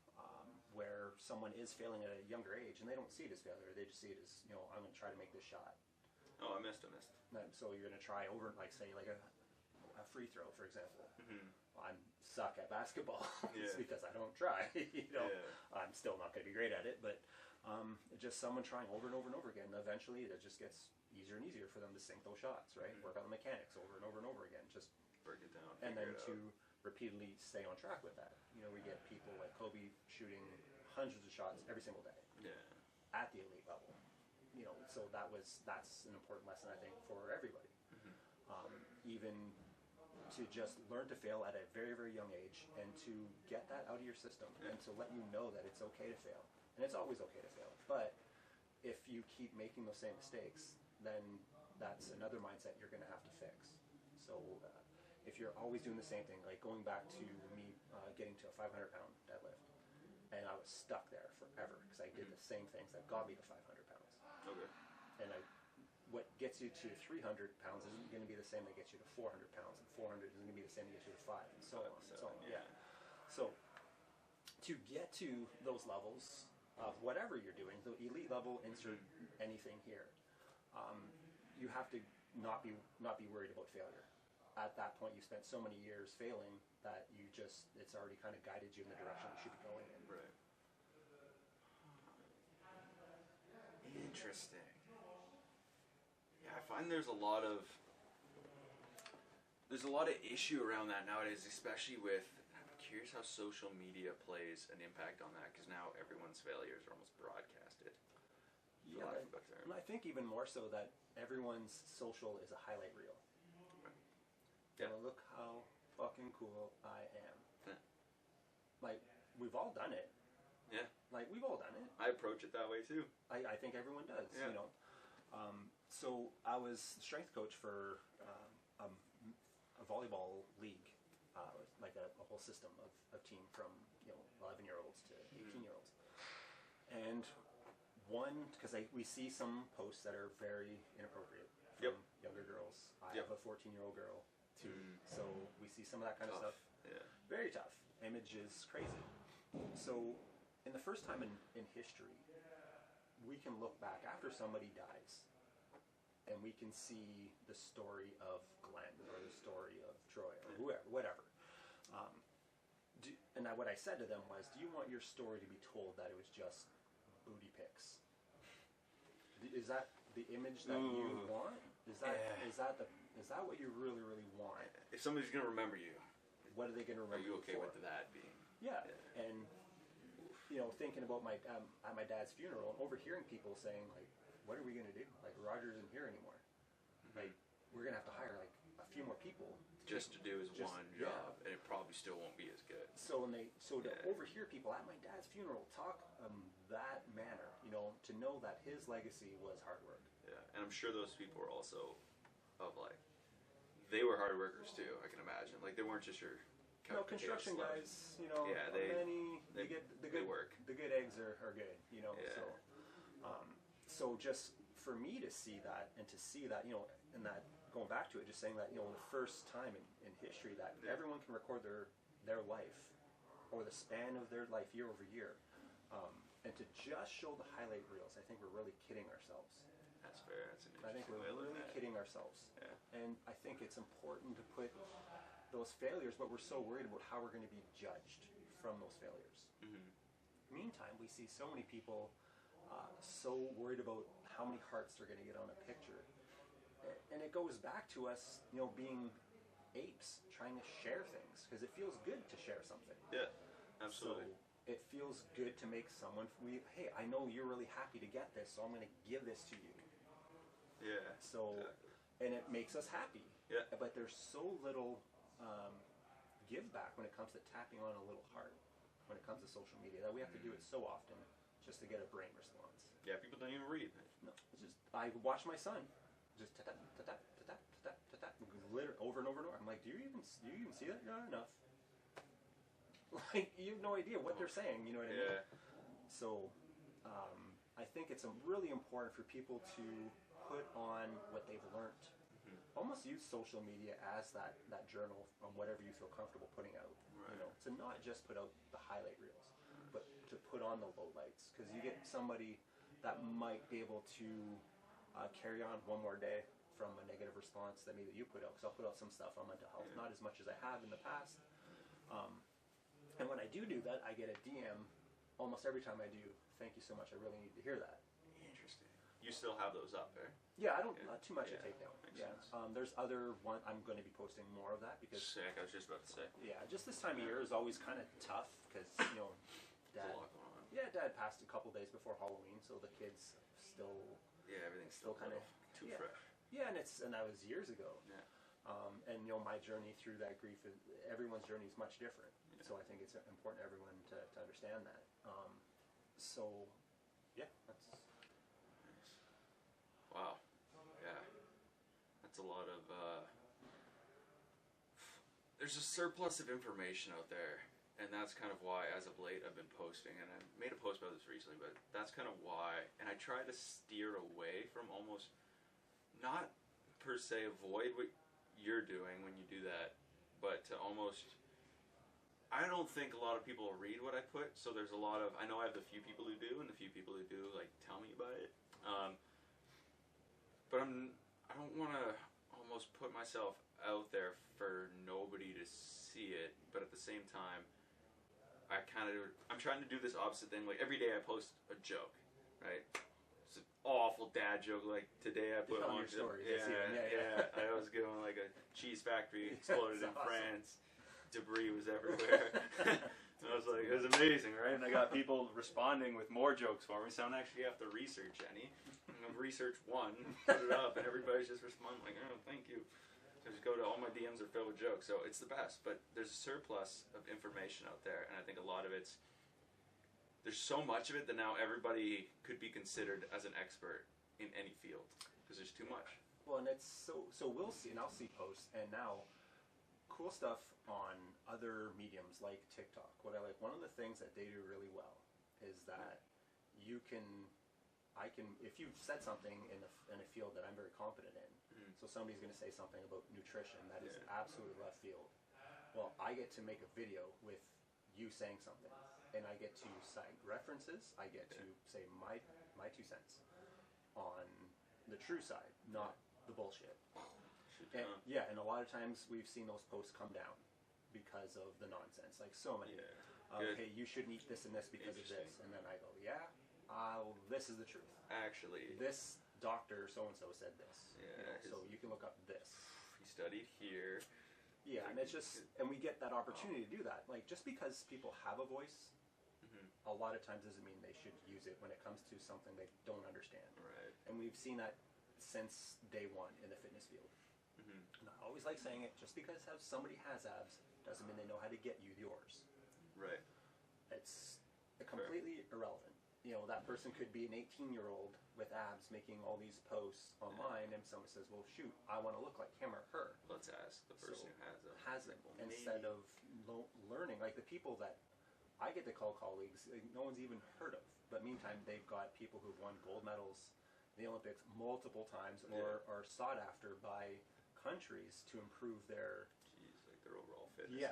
Where someone is failing at a younger age and they don't see it as failure, they just see it as, you know, I'm going to try to make this shot. Oh, I missed. So you're going to try over, like, say, like a free throw, for example. I suck at basketball. It's because I don't try. You know, I'm still not going to be great at it, but just someone trying over and over and over again. Eventually, it just gets easier and easier for them to sink those shots, right? Work on the mechanics over and over and over again. Just break it down. And then to repeatedly stay on track with that. You know, we get people like Kobe shooting hundreds of shots every single day. Yeah. At the elite level. You know, so that's an important lesson, I think, for everybody. Even to just learn to fail at a very, very young age and to get that out of your system and to let you know that it's okay to fail. And it's always okay to fail. But if you keep making those same mistakes, then that's another mindset you're going to have to fix. So if you're always doing the same thing, like going back to me getting to a 500-pound deadlift, and I was stuck there forever because I did the same things that got me to 500 pounds. Okay. And what gets you to 300 pounds isn't going to be the same that gets you to 400 pounds, and 400 isn't going to be the same that gets you to 5, and so on and so on. Yeah. So to get to those levels of whatever you're doing, the elite level, insert anything here, you have to not be worried about failure. At that point, you spent so many years failing that it's already kind of guided you in the direction you should be going in. Right. Interesting. Yeah, I find there's a lot of issue around that nowadays, especially with. I'm curious how social media plays an impact on that, because now everyone's failures are almost broadcasted. Yeah, and I think even more so that everyone's social is a highlight reel. Yeah. Look how fucking cool I am. Yeah. Like, we've all done it. Yeah. Like, we've all done it. I approach it that way too. I think everyone does, Yeah. you know. So I was the strength coach for a volleyball league, like a whole system of team from 11-year-olds to 18-year-olds, and because we see some posts that are very inappropriate from younger girls. I have a 14-year-old girl too, so we see some of that kind of stuff. Yeah. Very tough. Image is crazy. So, in the first time in history, we can look back after somebody dies, and we can see the story of Glenn or the story of Troy or whoever, whatever. What I said to them was, do you want your story to be told that it was just booty pics? Is that the image that you want? Is that what you really, really want? If somebody's gonna remember you, what are they gonna remember? Are you okay for? with that being? Yeah. And thinking about my at my dad's funeral and overhearing people saying like, "What are we gonna do? Like, Roger isn't here anymore. Like, we're gonna have to hire like a few more people just to do his one job, and it probably still won't be as good." So to overhear people at my dad's funeral talk that manner, to know that his legacy was hard work. Yeah, and I'm sure those people were also they were hard workers too. I can imagine. Like, they weren't just your construction guys. they get the they good work. The good eggs are good. Yeah. So just for me to see that and to see that and that going back to it, just saying that the first time in history that everyone can record their life or the span of their life year over year, and to just show the highlight reels, I think we're really kidding ourselves. That's fair. That's an interesting I think we're really kidding ourselves. Yeah. And I think it's important to put those failures, but we're so worried about how we're going to be judged from those failures. Mm-hmm. Meantime, we see so many people so worried about how many hearts they're going to get on a picture. And it goes back to us, being apes, trying to share things, because it feels good to share something. Yeah, absolutely. So it feels good to make someone, hey, I know you're really happy to get this, so I'm going to give this to you. Yeah. So, exactly. And it makes us happy. Yeah. But there's so little give back when it comes to tapping on a little heart, when it comes to social media, that we have to do it so often just to get a brain response. Yeah, people don't even read. No, it's just, I watch my son just tap, tap, tap, tap, tap, tap, tap, literally over and over and over. I'm like, do you even see that? Not enough. Like, you have no idea what they're saying, you know what I mean? Yeah. So, I think it's really important for people to put on what they've learned. Almost use social media as that journal on whatever you feel comfortable putting out. Right. To not just put out the highlight reels, but to put on the lowlights, because you get somebody that might be able to carry on one more day from a negative response that maybe you put out. Because I'll put out some stuff on mental health, not as much as I have in the past. And when I do that, I get a DM almost every time I do. Thank you so much. I really need to hear that. Interesting. You still have those up there? Yeah, I don't not too much to take down. Makes Yeah, sense. There's other one. I'm going to be posting more of that because Sick. I was just about to say. yeah, just this time of year is always kind of tough because There's Dad. a lot going on. Yeah, Dad passed a couple days before Halloween, so the kids still. Yeah, everything's still Still kinda- too yeah. fresh. Yeah, and that was years ago. Yeah. And my journey through that grief is everyone's journey is much different. Yeah. So I think it's important for everyone to understand that. So yeah, that's. Nice. Wow. Yeah. That's a lot of. There's a surplus of information out there, and that's kind of why, as of late, I've been posting. And I made a post about this recently, but that's kind of why. And I try to steer away from almost, not per se avoid what you're doing when you do that, but to almost. I don't think a lot of people read what I put, so there's a lot of. I know I have the few people who do, and the few people who do tell me about it. But I don't want to almost put myself out there for nobody to see it, but at the same time, I'm trying to do this opposite thing. Like every day I post a joke, right? It's an awful dad joke. Like today I put on on your stories. yeah. I was going like a cheese factory exploded in awesome. France. Debris was everywhere. And I was like, it was amazing, right? And I got people responding with more jokes for me, so I don't actually have to research any. I've researched one, put it up, and everybody's just responding like, oh, thank you. So I just go to all my DMs are filled with jokes, so it's the best. But there's a surplus of information out there, and I think a lot of there's so much of it that now everybody could be considered as an expert in any field, because there's too much. Well, and it's so we'll see, and I'll see posts, and now cool stuff on other mediums like TikTok. What I like, one of the things that they do really well is that I can, if you've said something in a field that I'm very confident in, so somebody's going to say something about nutrition that is absolutely left field. Well, I get to make a video with you saying something, and I get to cite references. I get to say my 2 cents on the true side, not the bullshit. And, and a lot of times we've seen those posts come down because of the nonsense, like so many. Hey, you shouldn't eat this and this because of this, and then I go, this is the truth. Actually, this doctor so-and-so said this. So you can look up this. He studied here. Yeah, and it's just, and we get that opportunity to do that. Like, just because people have a voice, a lot of times doesn't mean they should use it when it comes to something they don't understand. Right. And we've seen that since day one in the fitness field. And I always like saying it, just because somebody has abs doesn't mean they know how to get you yours. Right. It's completely irrelevant. You know, that person could be an 18-year-old with abs making all these posts online, and someone says, well, shoot, I want to look like him or her. Let's ask the person who has it. Instead of learning. Like the people that I get to call colleagues, no one's even heard of. But meantime, they've got people who've won gold medals in the Olympics multiple times or are sought after by countries to improve their overall fitness.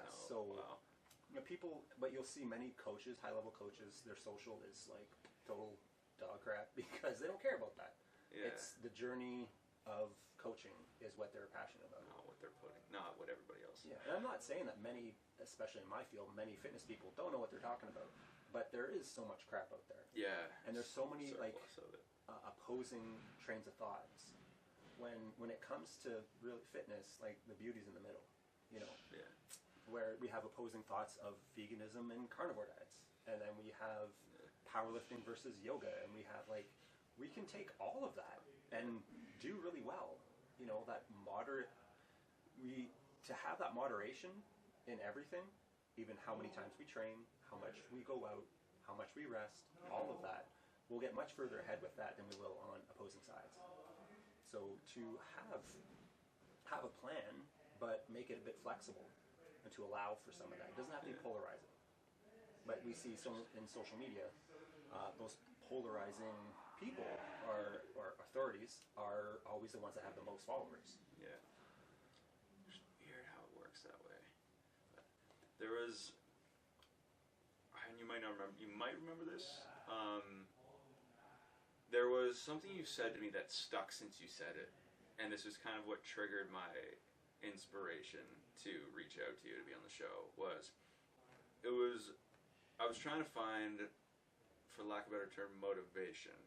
People, but you'll see many coaches, high-level coaches, their social is like total dog crap because they don't care about that. It's the journey of coaching is what they're passionate about. Not what everybody else. And I'm not saying that many, especially in my field, many fitness people don't know what they're talking about, but there is so much crap out there. And there's so many opposing trains of thoughts. When it comes to really fitness, like the beauty's in the middle, where we have opposing thoughts of veganism and carnivore diets, and then we have powerlifting versus yoga, and we have we can take all of that and do really well. That to have that moderation in everything, even how many times we train, how much we go out, how much we rest, all of that, we'll get much further ahead with that than we will on opposing sides. So to have a plan, but make it a bit flexible, and to allow for some of that. It doesn't have to be polarizing. But we see in social media, those polarizing people or authorities are always the ones that have the most followers. It's weird how it works that way. There was, and you might not remember. You might remember this. There was something you said to me that stuck since you said it, and this was kind of what triggered my inspiration to reach out to you to be on the show. I was trying to find, for lack of a better term, motivation,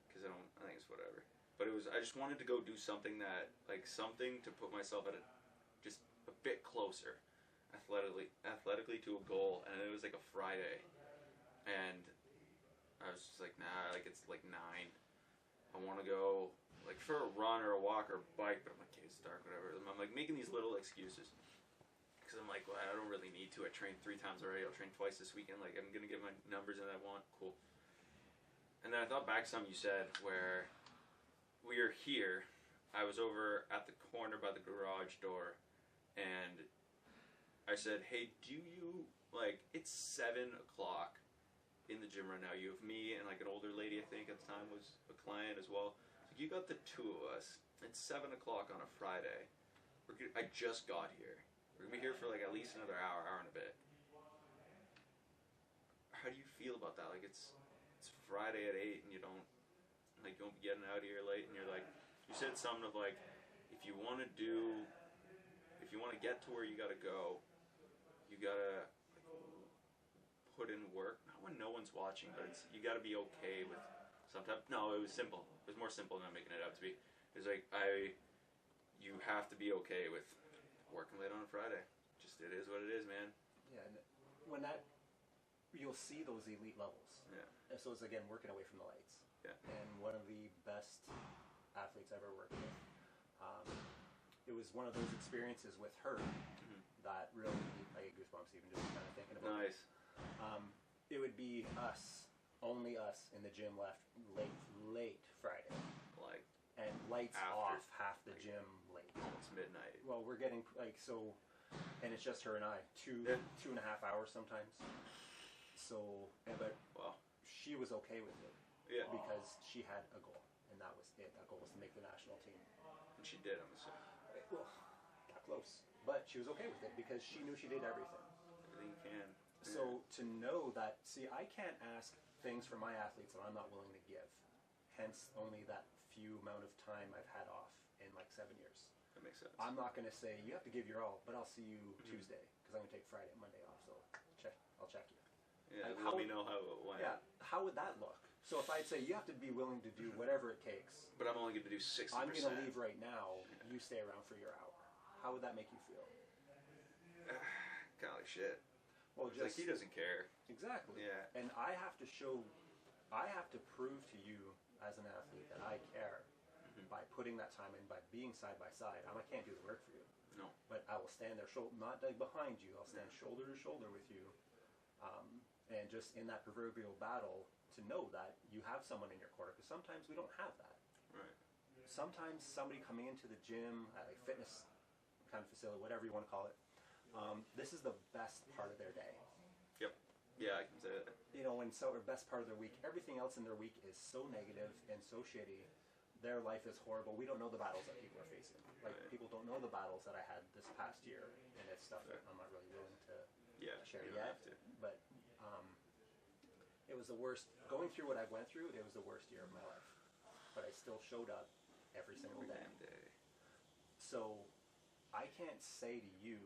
because I think it's whatever. But I just wanted to go do something something to put myself at just a bit closer, athletically to a goal, and it was like a Friday, and I was just like, nah, it's 9. I want to go for a run or a walk or a bike, but I'm like, okay, it's dark, whatever. I'm making these little excuses because I'm like, well, I don't really need to. I trained 3 times already. I'll train twice this weekend. I'm gonna get my numbers that I want. Cool. And then I thought back to something you said where we are here. I was over at the corner by the garage door, and I said, hey, do you it's 7 o'clock. In the gym right now, you have me and an older lady, I think at the time was a client as well. So you got the 2 of us. It's 7 o'clock on a Friday. I just got here. We're gonna be here for at least another hour and a bit. How do you feel about that? It's Friday at 8 and you don't be getting out of here late, and you're You said something of like, if you want to get to where you got to go, you got to put in work. Not when no one's watching, but you got to be okay with sometimes. No, it was simple. It was more simple than I'm making it out to be. It's like you have to be okay with working late on a Friday. Just it is what it is, man. Yeah, and when you'll see those elite levels. Yeah. And so it's again working away from the lights. Yeah. And one of the best athletes I've ever worked with. It was one of those experiences with her that really, I get goosebumps even just kind of thinking about it. Nice. It would be only us in the gym left late Friday. Like, and lights off half the gym late. It's midnight. Well, we're getting and it's just her and I, 2.5 hours sometimes. So, but wow. She was okay with it. Yeah. Because she had a goal, and that was it. That goal was to make the national team. And she did, I'm assuming. Well, not close. But she was okay with it because she knew she did everything. Everything you can. So to know that, see, I can't ask things from my athletes that I'm not willing to give. Hence, only that few amount of time I've had off in like 7 years. That makes sense. I'm not going to say, you have to give your all, but I'll see you Tuesday, because I'm going to take Friday and Monday off, so I'll check you. Yeah, like, let me know how it went. Yeah, how would that look? So if I'd say, you have to be willing to do whatever it takes. But I'm only going to do 60%. I'm going to leave right now, you stay around for your hour. How would that make you feel? Kind of like shit. Well, just like he doesn't care. Exactly. Yeah. And I have to prove to you as an athlete that I care by putting that time in, by being side by side. I can't do the work for you. No. But I will stand there, not like behind you. I'll stand shoulder to shoulder with you, and just in that proverbial battle to know that you have someone in your corner. Because sometimes we don't have that. Right. Sometimes somebody coming into the gym, at a fitness kind of facility, whatever you want to call it. This is the best part of their day. Yep. Yeah, I can say that. You know, or best part of their week. Everything else in their week is so negative and so shitty. Their life is horrible. We don't know the battles that people are facing. Like, people don't know the battles that I had this past year, and it's stuff that I'm not really willing to share yet. But it was the worst. Going through what I went through, it was the worst year of my life. But I still showed up every single day. So I can't say to you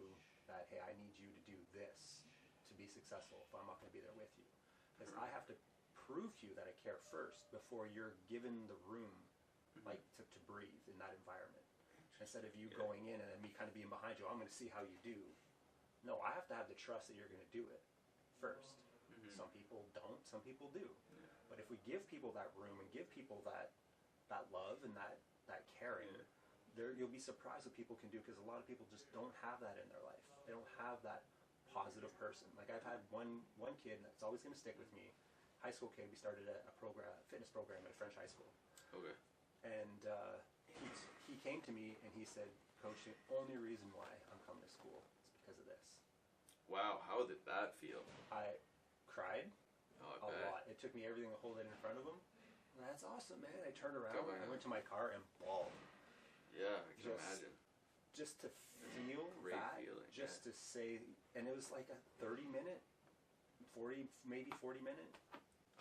that, hey, I need you to do this to be successful if I'm not going to be there with you. Because I have to prove to you that I care first before you're given the room like to breathe in that environment. Instead of you going in and then me kind of being behind you, I'm going to see how you do. No, I have to have the trust that you're going to do it first. Some people don't, some people do. But if we give people that room and give people that love and that caring, you'll be surprised what people can do, because a lot of people just don't have that in their life. They don't have that positive person. Like, I've had one kid that's always going to stick with me. High school kid, we started a fitness program at a French high school. Okay. And he came to me and he said, Coach, the only reason why I'm coming to school is because of this. Wow, how did that feel? I cried a lot. It took me everything to hold it in front of him. That's awesome, man. I turned around, I went to my car and bawled. Yeah, I can imagine. Just to feel that, feeling, just to say, and it was like a 30-minute, 40 minute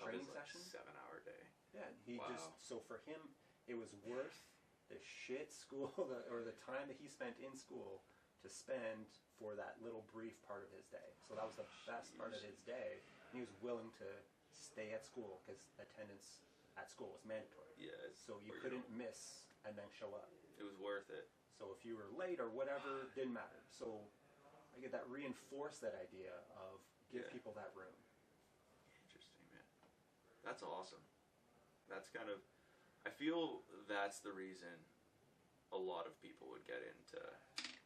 training session. 7-hour day. Yeah, so for him, it was worth the shit school, or the time that he spent in school to spend for that little brief part of his day. So that was the best part of his day. And he was willing to stay at school because attendance at school was mandatory. Yeah. So you couldn't miss and then show up. It was worth it. So if you were late or whatever, didn't matter. So I get that reinforced that idea of give people that room. Interesting, man. That's awesome. That's kind of, I feel that's the reason a lot of people would get into,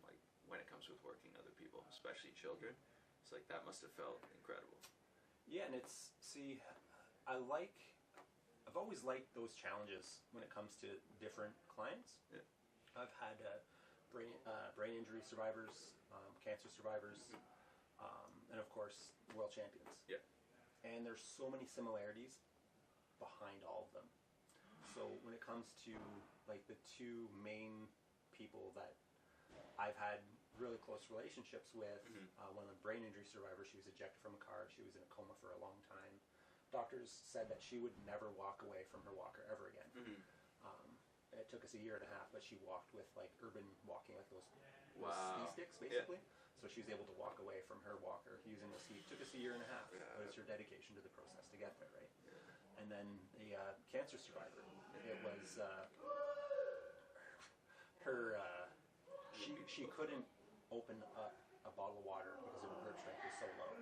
like, when it comes with working other people, especially children. It's like, that must have felt incredible. Yeah, and I've always liked those challenges when it comes to different clients. Yeah. I've had brain injury survivors, cancer survivors, and of course, world champions. Yeah. And there's so many similarities behind all of them. So when it comes to like the two main people that I've had really close relationships with, one of the brain injury survivors, she was ejected from a car. She was in a coma for a long time. Doctors said that she would never walk away from her walker ever again. it took us a year and a half, but she walked with like urban walking, like those Wow. ski sticks, basically. So she was able to walk away from her walker using the ski. It took us a year and a half, but it's her dedication to the process to get there, right? And then the cancer survivor, it was her. She couldn't open up a bottle of water because her blood strength was so low.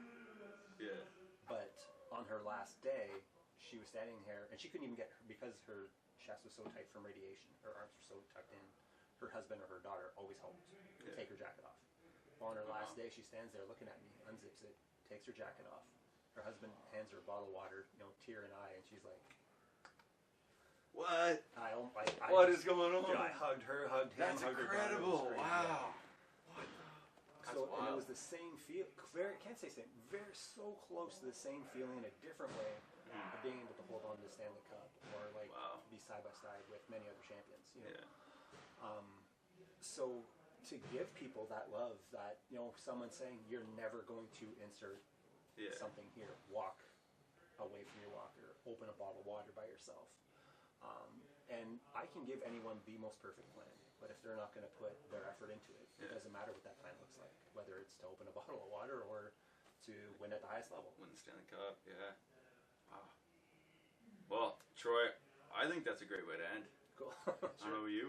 Yeah. But on her last day, she was standing here, and she couldn't even get her because her chest was so tight from radiation. Her arms were so tucked in. Her husband or her daughter always helped take her jacket off. Well, on her last day, she stands there looking at me, unzips it, takes her jacket off. Her husband hands her a bottle of water, tear in eye, and she's like, "What? What is going on?" I hugged her, hugged him, That's hugged incredible! her daughter. It was great. Wow. So and it was the same feel. Very, can't say same. Very so close to the same feeling in a different way of being able to hold on to the Stanley Cup or like be side by side with many other champions. So to give people that love, that someone saying you're never going to insert something here, walk away from your walker, open a bottle of water by yourself, and I can give anyone the most perfect plan, but if they're not going to put their effort into it, it doesn't matter what that plan looks like, whether it's to open a bottle of water or to win at the highest level. Win the Stanley Cup, yeah. Wow. Well, Troy, I think that's a great way to end. Cool. I don't know you.